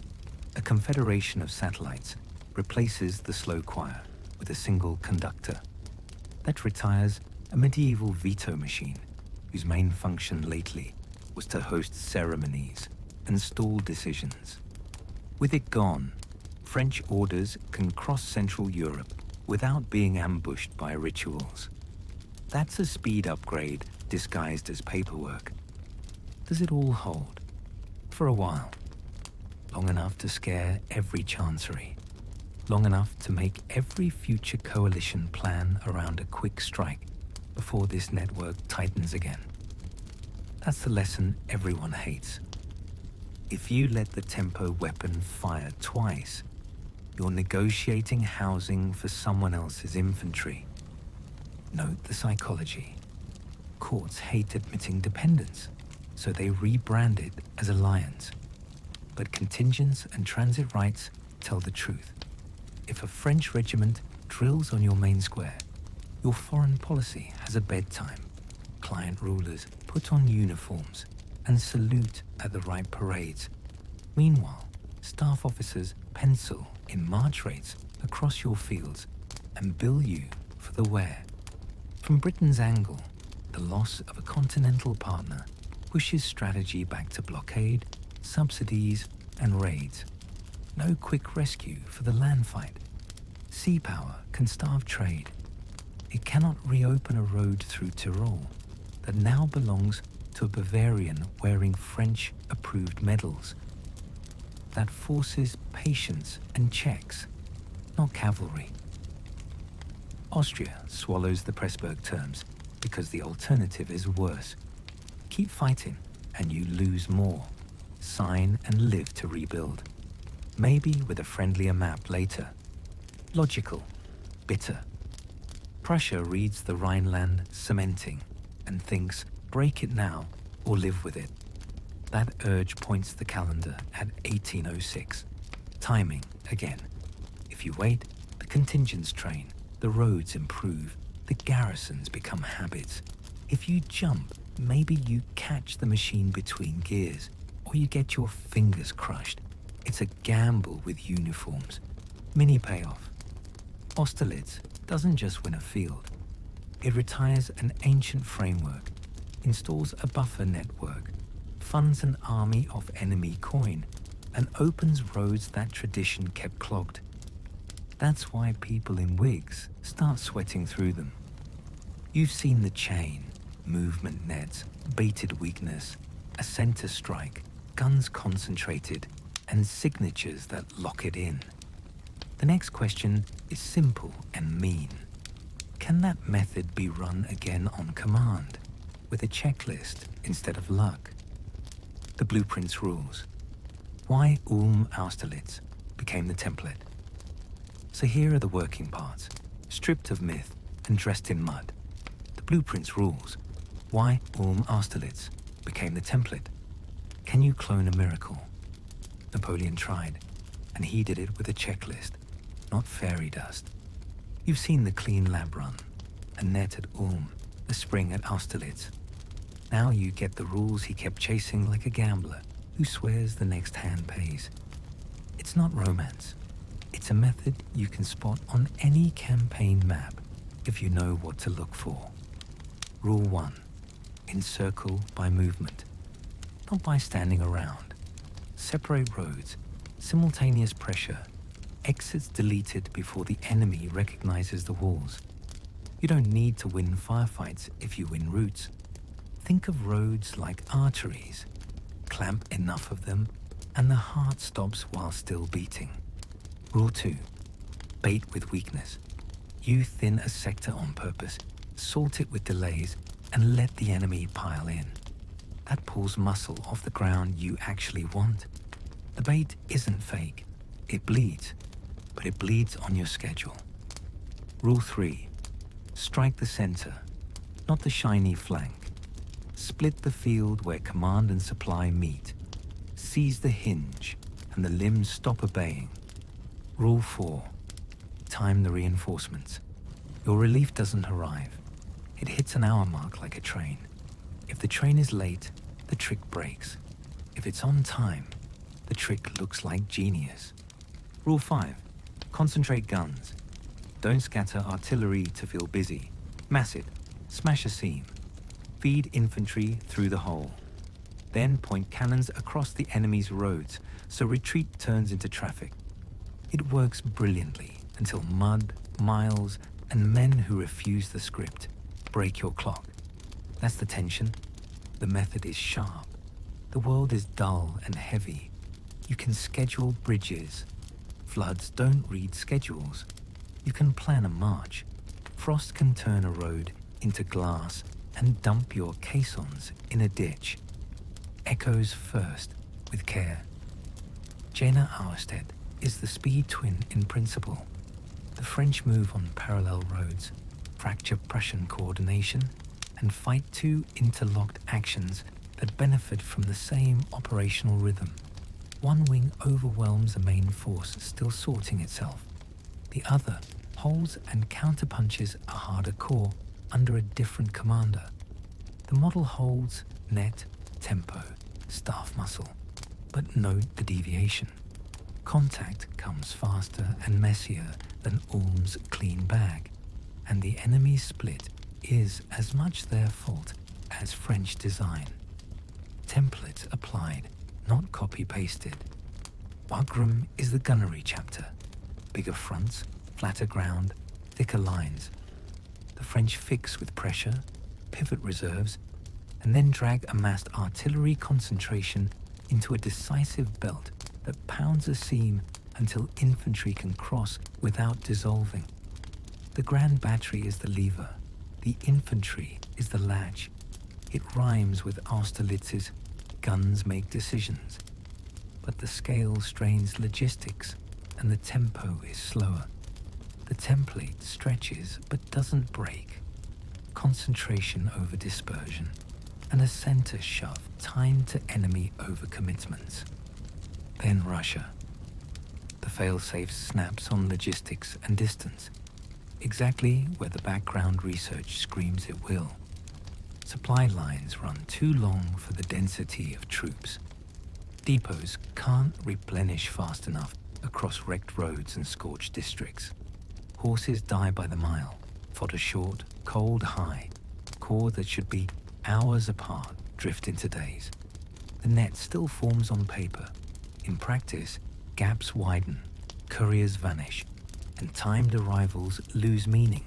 A confederation of satellites replaces the slow choir with a single conductor. That retires a medieval veto machine whose main function lately was to host ceremonies and stall decisions. With it gone, French orders can cross Central Europe without being ambushed by rituals. That's a speed upgrade disguised as paperwork. Does it all hold? For a while. Long enough to scare every chancery. Long enough to make every future coalition plan around a quick strike before this network tightens again. That's the lesson everyone hates. If you let the tempo weapon fire twice, you're negotiating housing for someone else's infantry. Note the psychology. Courts hate admitting dependence, so they rebrand it as alliance. But contingents and transit rights tell the truth. If a French regiment drills on your main square, your foreign policy has a bedtime. Client rulers put on uniforms and salute at the right parades. Meanwhile, staff officers pencil in march rates across your fields and bill you for the wear. From Britain's angle, the loss of a continental partner pushes strategy back to blockade, subsidies, and raids. No quick rescue for the land fight. Sea power can starve trade. It cannot reopen a road through Tyrol that now belongs to a Bavarian wearing French-approved medals. That forces patience and checks, not cavalry. Austria swallows the Pressburg terms because the alternative is worse. Keep fighting and you lose more. Sign and live to rebuild. Maybe with a friendlier map later. Logical, bitter. Prussia reads the Rhineland cementing and thinks, break it now or live with it. That urge points the calendar at 1806. Timing again. If you wait, the contingents train, the roads improve, the garrisons become habits. If you jump, maybe you catch the machine between gears, or you get your fingers crushed. It's a gamble with uniforms. Mini payoff. Austerlitz doesn't just win a field. It retires an ancient framework, installs a buffer network, funds an army of enemy coin, and opens roads that tradition kept clogged. That's why people in wigs start sweating through them. You've seen the chain, movement nets, baited weakness, a center strike, guns concentrated, and signatures that lock it in. The next question is simple and mean. Can that method be run again on command, with a checklist instead of luck? The blueprint's rules. Why Austerlitz became the template. So here are the working parts, stripped of myth and dressed in mud. The blueprint's rules. Why Austerlitz became the template. Can you clone a miracle? Napoleon tried, and he did it with a checklist, not fairy dust. You've seen the clean lab run, a net at a spring at Austerlitz. Now you get the rules he kept chasing like a gambler who swears the next hand pays. It's not romance. It's a method you can spot on any campaign map if you know what to look for. Rule 1. Encircle by movement, not by standing around. Separate roads, simultaneous pressure, exits deleted before the enemy recognizes the walls. You don't need to win firefights if you win routes. Think of roads like arteries. Clamp enough of them, and the heart stops while still beating. Rule 2. Bait with weakness. You thin a sector on purpose, salt it with delays, and let the enemy pile in. That pulls muscle off the ground you actually want. The bait isn't fake. It bleeds, but it bleeds on your schedule. Rule 3. Strike the center, not the shiny flank. Split the field where command and supply meet. Seize the hinge, and the limbs stop obeying. Rule 4. Time the reinforcements. Your relief doesn't arrive. It hits an hour mark like a train. If the train is late, the trick breaks. If it's on time, the trick looks like genius. Rule 5. Concentrate guns. Don't scatter artillery to feel busy. Mass it. Smash a seam. Feed infantry through the hole. Then point cannons across the enemy's roads so retreat turns into traffic. It works brilliantly until mud, miles, and men who refuse the script break your clock. That's the tension. The method is sharp. The world is dull and heavy. You can schedule bridges. Floods don't read schedules. You can plan a march. Frost can turn a road into glass and dump your caissons in a ditch. Echoes first, with care. Jena is the speed twin in principle. The French move on parallel roads, fracture Prussian coordination, and fight two interlocked actions that benefit from the same operational rhythm. One wing overwhelms a main force still sorting itself. The other holds and counterpunches a harder core under a different commander. The model holds net, tempo, staff muscle, but note the deviation. Contact comes faster and messier than Ulm's clean bag, and the enemy's split is as much their fault as French design. Templates applied, not copy-pasted. Wagram is the gunnery chapter. Bigger fronts, flatter ground, thicker lines. The French fix with pressure, pivot reserves, and then drag amassed artillery concentration into a decisive belt that pounds a seam until infantry can cross without dissolving. The Grand Battery is the lever. The infantry is the latch. It rhymes with Austerlitz's guns make decisions. But the scale strains logistics, and the tempo is slower. The template stretches but doesn't break. Concentration over dispersion, and a center shove time to enemy over commitments. Then Russia. The failsafe snaps on logistics and distance, exactly where the background research screams it will. Supply lines run too long for the density of troops. Depots can't replenish fast enough across wrecked roads and scorched districts. Horses die by the mile, fodder short, cold high. Corps that should be hours apart drift into days. The net still forms on paper. In practice, gaps widen, couriers vanish, and timed arrivals lose meaning.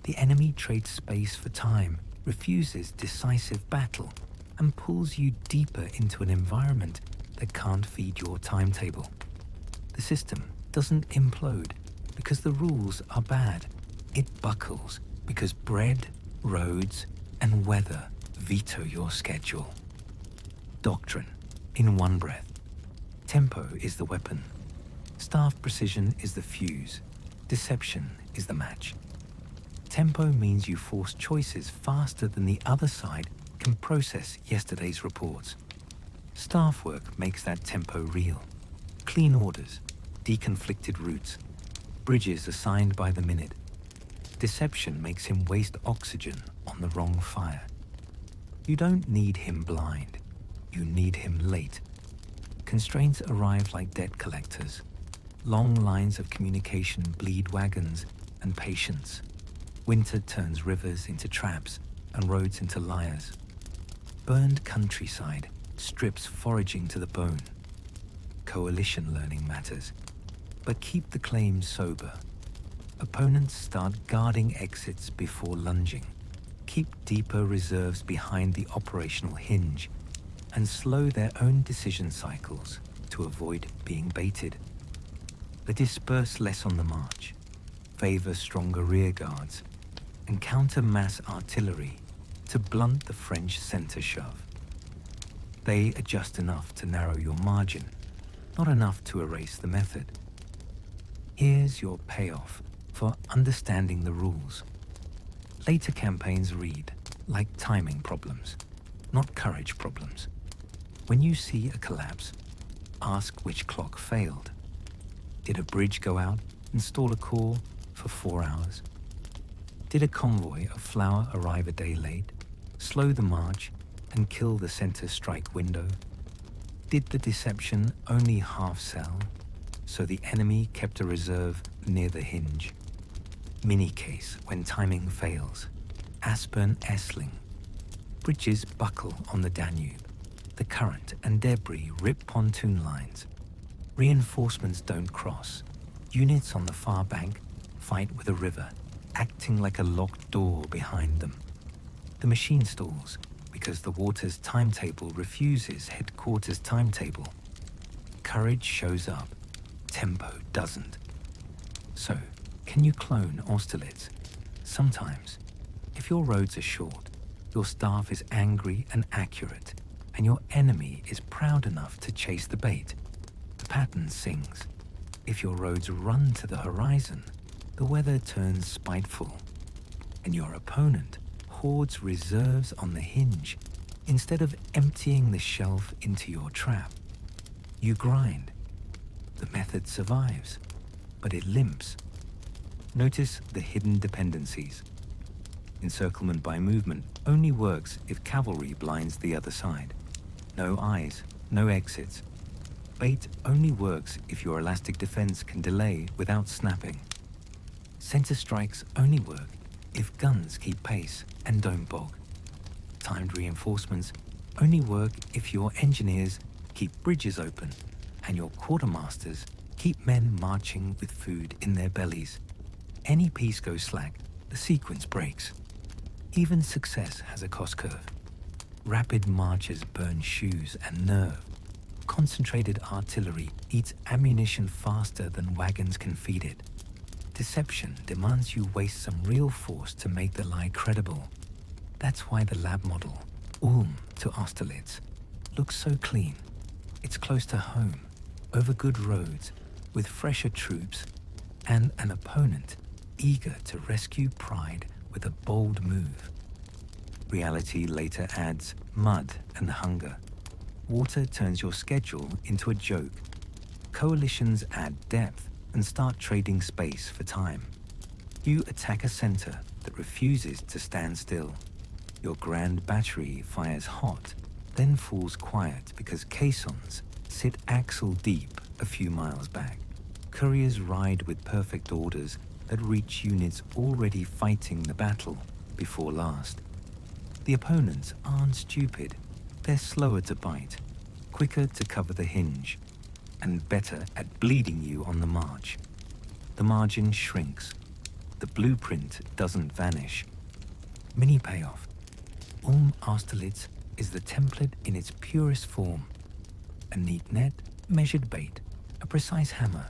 The enemy trades space for time, refuses decisive battle, and pulls you deeper into an environment that can't feed your timetable. The system doesn't implode because the rules are bad. It buckles because bread, roads, and weather veto your schedule. Doctrine, in one breath. Tempo is the weapon. Staff precision is the fuse. Deception is the match. Tempo means you force choices faster than the other side can process yesterday's reports. Staff work makes that tempo real. Clean orders, deconflicted routes, bridges assigned by the minute. Deception makes him waste oxygen on the wrong fire. You don't need him blind. You need him late. Constraints arrive like debt collectors. Long lines of communication bleed wagons and patience. Winter turns rivers into traps and roads into liars. Burned countryside strips foraging to the bone. Coalition learning matters, but keep the claims sober. Opponents start guarding exits before lunging. Keep deeper reserves behind the operational hinge, and slow their own decision cycles to avoid being baited. They disperse less on the march, favor stronger rear guards, and counter mass artillery to blunt the French center shove. They adjust enough to narrow your margin, not enough to erase the method. Here's your payoff for understanding the rules. Later campaigns read like timing problems, not courage problems. When you see a collapse, ask which clock failed. Did a bridge go out and stall a corps for 4 hours? Did a convoy of flour arrive a day late, slow the march, and kill the center strike window? Did the deception only half sell, so the enemy kept a reserve near the hinge? Mini case when timing fails. Aspern-Essling. Bridges buckle on the Danube. The current and debris rip pontoon lines. Reinforcements don't cross. Units on the far bank fight with a river, acting like a locked door behind them. The machine stalls because the water's timetable refuses headquarters' timetable. Courage shows up. Tempo doesn't. So, can you clone Austerlitz? Sometimes. If your roads are short, your staff is angry and accurate, and your enemy is proud enough to chase the bait, the pattern sings. If your roads run to the horizon, the weather turns spiteful, and your opponent hoards reserves on the hinge instead of emptying the shelf into your trap. You grind. The method survives, but it limps. Notice the hidden dependencies. Encirclement by movement only works if cavalry blinds the other side. No eyes, no exits. Bait only works if your elastic defense can delay without snapping. Center strikes only work if guns keep pace and don't bog. Timed reinforcements only work if your engineers keep bridges open and your quartermasters keep men marching with food in their bellies. Any piece goes slack, the sequence breaks. Even success has a cost curve. Rapid marches burn shoes and nerve. Concentrated artillery eats ammunition faster than wagons can feed it. Deception demands you waste some real force to make the lie credible. That's why the lab model, Ulm to Austerlitz, looks so clean. It's close to home, over good roads, with fresher troops, and an opponent eager to rescue pride with a bold move. Reality later adds mud and hunger. Water turns your schedule into a joke. coalitions add depth and start trading space for time. You attack a center that refuses to stand still. Your grand battery fires hot, then falls quiet because caissons sit axle deep a few miles back. Couriers ride with perfect orders that reach units already fighting the battle before last. The opponents aren't stupid. They're slower to bite, quicker to cover the hinge, and better at bleeding you on the march. The margin shrinks. The blueprint doesn't vanish. Mini payoff. Austerlitz is the template in its purest form. A neat net, measured bait, a precise hammer,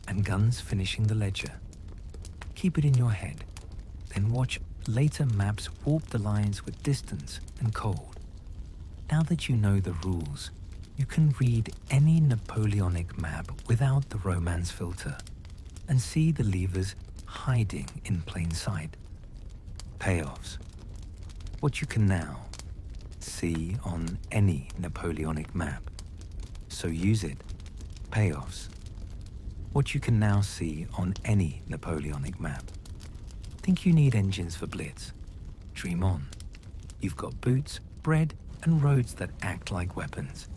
and guns finishing the ledger. Keep it in your head, then watch later maps warp the lines with distance and cold. Now that you know the rules, you can read any Napoleonic map without the romance filter and see the levers hiding in plain sight. Payoffs. What you can now see on any Napoleonic map. So use it. Payoffs. What you can now see on any Napoleonic map. Think you need engines for Blitz? Dream on. You've got boots, bread, and roads that act like weapons.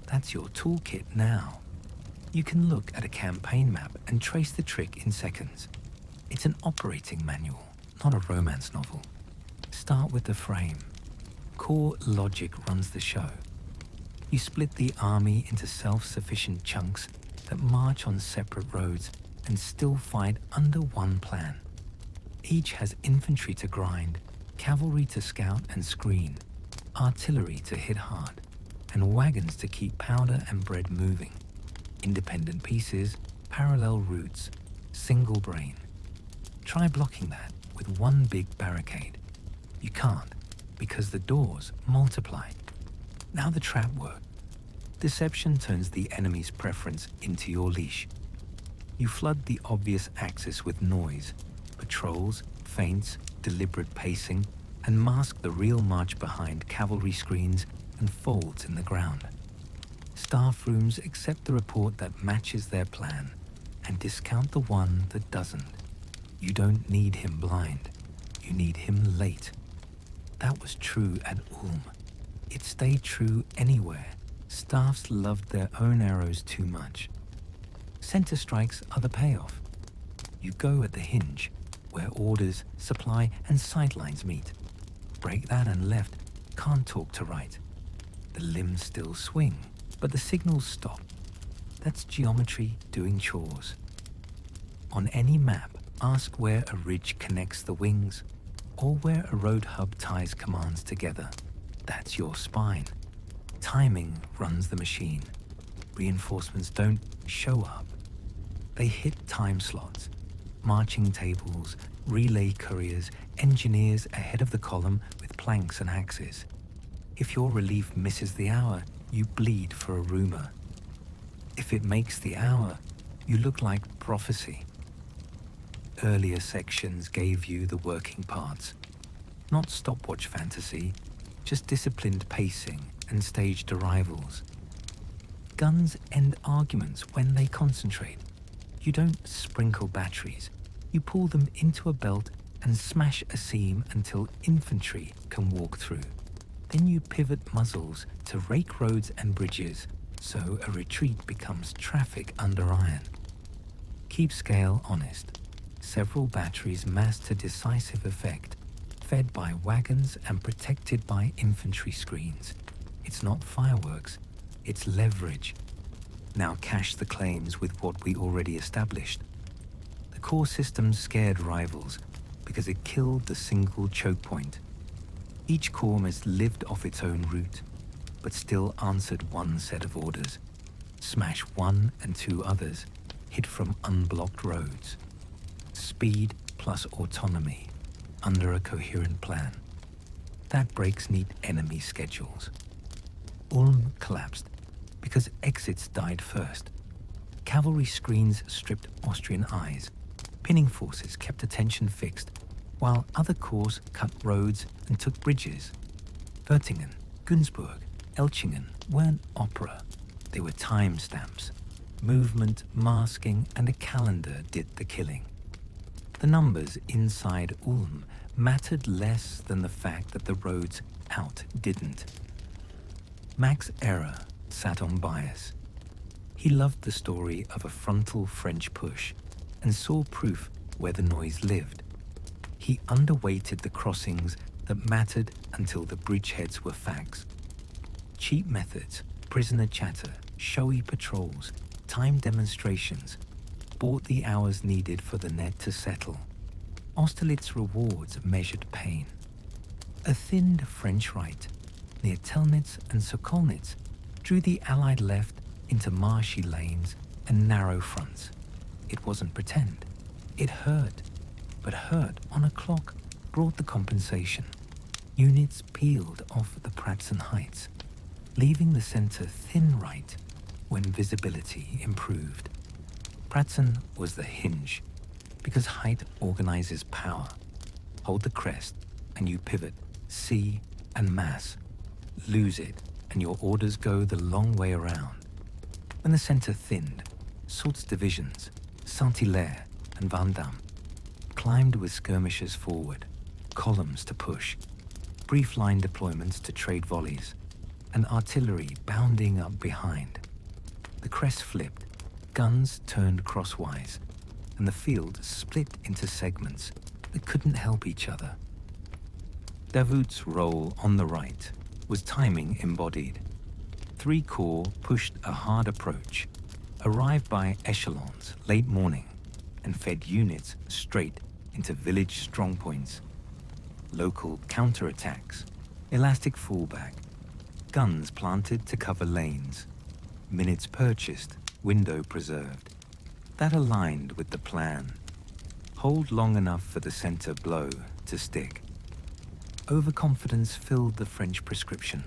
That's your toolkit now. You can look at a campaign map and trace the trick in seconds. It's an operating manual, not a romance novel. Start with the frame. Core logic runs the show. You split the army into self-sufficient chunks that march on separate roads and still fight under one plan. Each has infantry to grind, cavalry to scout and screen, artillery to hit hard, and wagons to keep powder and bread moving. Independent pieces, parallel routes, single brain. Try blocking that with one big barricade. You can't, because the doors multiply. Now the trap works. Deception turns the enemy's preference into your leash. You flood the obvious axis with noise, patrols, feints, deliberate pacing, and mask the real march behind cavalry screens and folds in the ground. Staff rooms accept the report that matches their plan and discount the one that doesn't. You don't need him blind. You need him late. That was true at Ulm. It stayed true anywhere. Staffs loved their own arrows too much. Center strikes are the payoff. You go at the hinge, where orders, supply, and sightlines meet. Break that and left, can't talk to right. The limbs still swing, but the signals stop. That's geometry doing chores. On any map, ask where a ridge connects the wings, or where a road hub ties commands together. That's your spine. Timing runs the machine. Reinforcements don't show up. They hit time slots. Marching tables, relay couriers, engineers ahead of the column with planks and axes. If your relief misses the hour, you bleed for a rumor. If it makes the hour, you look like prophecy. Earlier sections gave you the working parts. Not stopwatch fantasy, just disciplined pacing and staged arrivals. Guns end arguments when they concentrate. You don't sprinkle batteries. You pull them into a belt and smash a seam until infantry can walk through. Then you pivot muzzles to rake roads and bridges, so a retreat becomes traffic under iron. Keep scale honest. Several batteries mass to decisive effect, fed by wagons and protected by infantry screens. It's not fireworks, it's leverage. Now cash the claims with what we already established. The core system scared rivals because it killed the single choke point. Each corps has lived off its own route, but still answered one set of orders. Smash one and two others, hit from unblocked roads. Speed plus autonomy, under a coherent plan. That breaks neat enemy schedules. Ulm collapsed because exits died first. Cavalry screens stripped Austrian eyes. Pinning forces kept attention fixed, while other corps cut roads and took bridges. Wertingen, Günzburg, Elchingen weren't opera. They were timestamps. Movement, masking, and a calendar did the killing. The numbers inside Ulm mattered less than the fact that the roads out didn't. Max Errer sat on bias. He loved the story of a frontal French push and saw proof where the noise lived. He underweighted the crossings that mattered until the bridgeheads were facts. Cheap methods, prisoner chatter, showy patrols, time demonstrations bought the hours needed for the net to settle. Austerlitz rewards measured pain. A thinned French right near Telnitz and Sokolnitz drew the Allied left into marshy lanes and narrow fronts. It wasn't pretend. It hurt, but hurt on a clock brought the compensation. Units peeled off the Pratzen Heights, leaving the center thin right when visibility improved. Pratzen was the hinge, because height organizes power. Hold the crest and you pivot, see and mass. Lose it and your orders go the long way around. When the center thinned, Soult's divisions, Saint-Hilaire and Vandamme, climbed with skirmishers forward, columns to push, brief line deployments to trade volleys, and artillery bounding up behind. The crest flipped, guns turned crosswise, and the field split into segments that couldn't help each other. Davout's role on the right was timing embodied. 3 Corps pushed a hard approach, arrived by echelons late morning, and fed units straight into village strongpoints. Local counterattacks, elastic fallback, guns planted to cover lanes, minutes purchased, window preserved. That aligned with the plan. Hold long enough for the center blow to stick. Overconfidence filled the French prescription.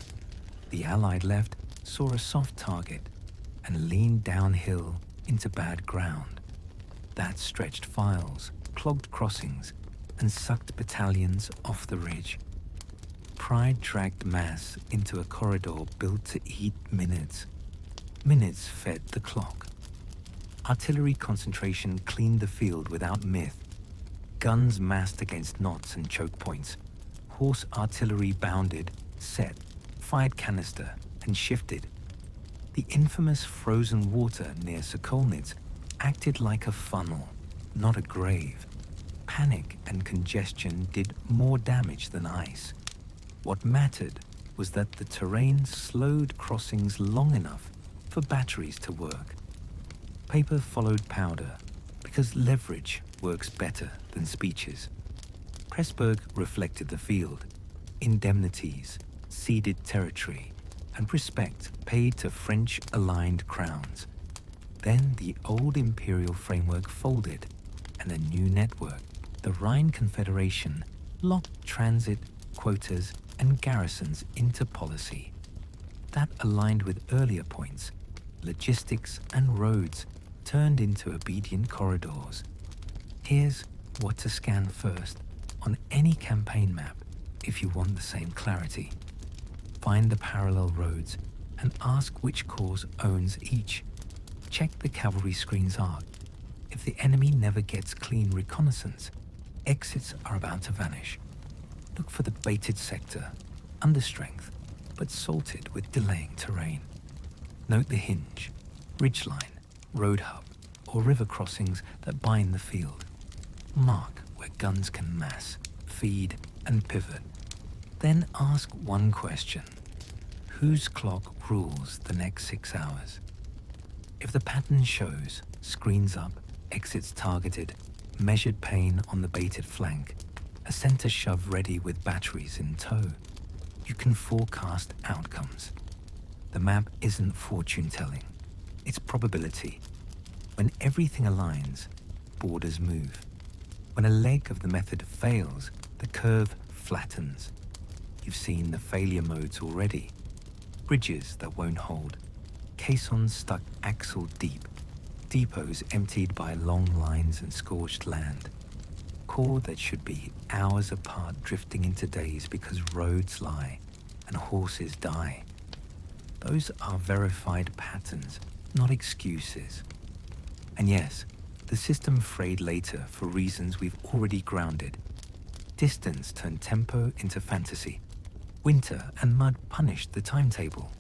The Allied left saw a soft target and leaned downhill into bad ground. That stretched files, clogged crossings, and sucked battalions off the ridge. Pride dragged mass into a corridor built to eat minutes. Minutes fed the clock. Artillery concentration cleaned the field without myth. Guns massed against knots and choke points. Horse artillery bounded, set, fired canister, and shifted. The infamous frozen water near Sokolnitz acted like a funnel, not a grave. Panic and congestion did more damage than ice. What mattered was that the terrain slowed crossings long enough for batteries to work. Paper followed powder because leverage works better than speeches. Pressburg reflected the field, indemnities, ceded territory, and respect paid to French-aligned crowns. Then the old imperial framework folded, and a new network, the Rhine Confederation, locked transit, quotas, and garrisons into policy. That aligned with earlier points. Logistics and roads turned into obedient corridors. Here's what to scan first on any campaign map if you want the same clarity. Find the parallel roads and ask which corps owns each. Check the cavalry screen's arc. If the enemy never gets clean reconnaissance, exits are about to vanish. Look for the baited sector, under strength, but salted with delaying terrain. Note the hinge, ridgeline, road hub, or river crossings that bind the field. Mark where guns can mass, feed, and pivot. Then ask one question. Whose clock rules the next 6 hours? If the pattern shows screens up, exits targeted, measured pain on the baited flank, a center shove ready with batteries in tow, you can forecast outcomes. The map isn't fortune-telling. It's probability. When everything aligns, borders move. When a leg of the method fails, the curve flattens. You've seen the failure modes already. Bridges that won't hold. Caissons stuck axle deep. Depots emptied by long lines and scorched land. Corps that should be hours apart drifting into days because roads lie and horses die. Those are verified patterns, not excuses. And yes, the system frayed later for reasons we've already grounded. Distance turned tempo into fantasy. Winter and mud punished the timetable.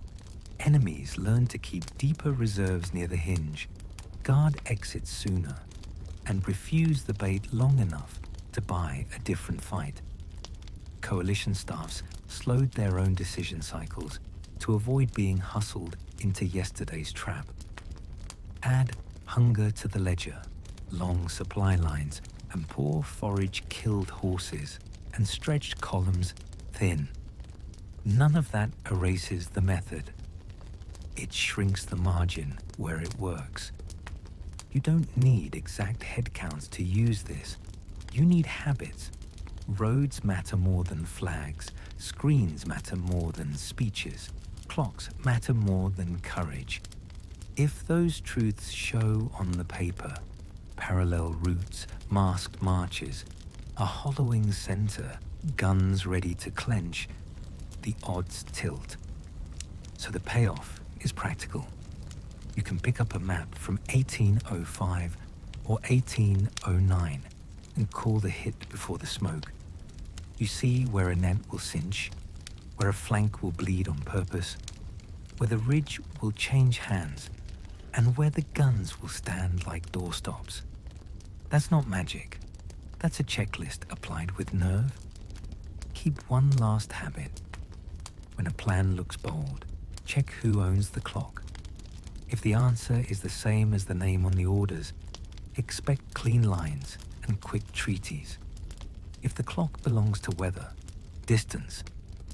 Enemies learned to keep deeper reserves near the hinge, guard exits sooner, and refuse the bait long enough to buy a different fight. Coalition staffs slowed their own decision cycles to avoid being hustled into yesterday's trap. Add hunger to the ledger, long supply lines, and poor forage killed horses, and stretched columns thin. None of that erases the method. It shrinks the margin where it works. You don't need exact headcounts to use this. You need habits. Roads matter more than flags. Screens matter more than speeches. Clocks matter more than courage. If those truths show on the paper, parallel routes, masked marches, a hollowing center, guns ready to clench, the odds tilt. So the payoff is practical. You can pick up a map from 1805 or 1809 and call the hit before the smoke. You see where a net will cinch, where a flank will bleed on purpose, where the ridge will change hands, and where the guns will stand like doorstops. That's not magic. That's a checklist applied with nerve. Keep one last habit. When a plan looks bold, check who owns the clock. If the answer is the same as the name on the orders, expect clean lines and quick treaties. If the clock belongs to weather, distance,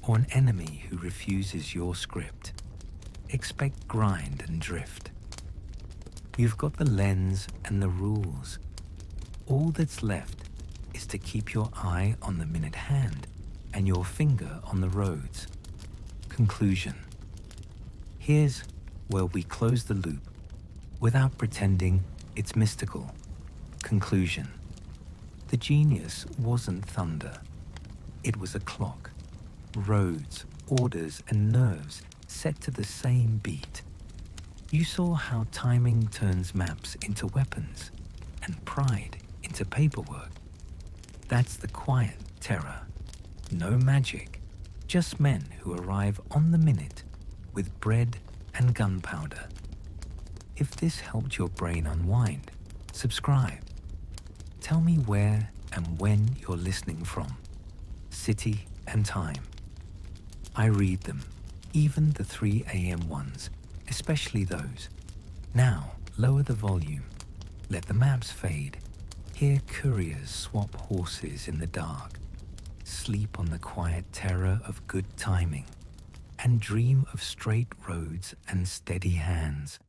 or an enemy who refuses your script, expect grind and drift. You've got the lens and the rules. All that's left is to keep your eye on the minute hand and your finger on the roads. Conclusion. Here's where we close the loop without pretending it's mystical. Conclusion. The genius wasn't thunder. It was a clock. Roads, orders, and nerves set to the same beat. You saw how timing turns maps into weapons and pride into paperwork. That's the quiet terror. No magic, just men who arrive on the minute with bread and gunpowder. If this helped your brain unwind, subscribe. Tell me where and when you're listening from. City and time. I read them, even the 3 a.m. ones, especially those. Now, lower the volume. Let the maps fade. Hear couriers swap horses in the dark. Sleep on the quiet terror of good timing. And dream of straight roads and steady hands.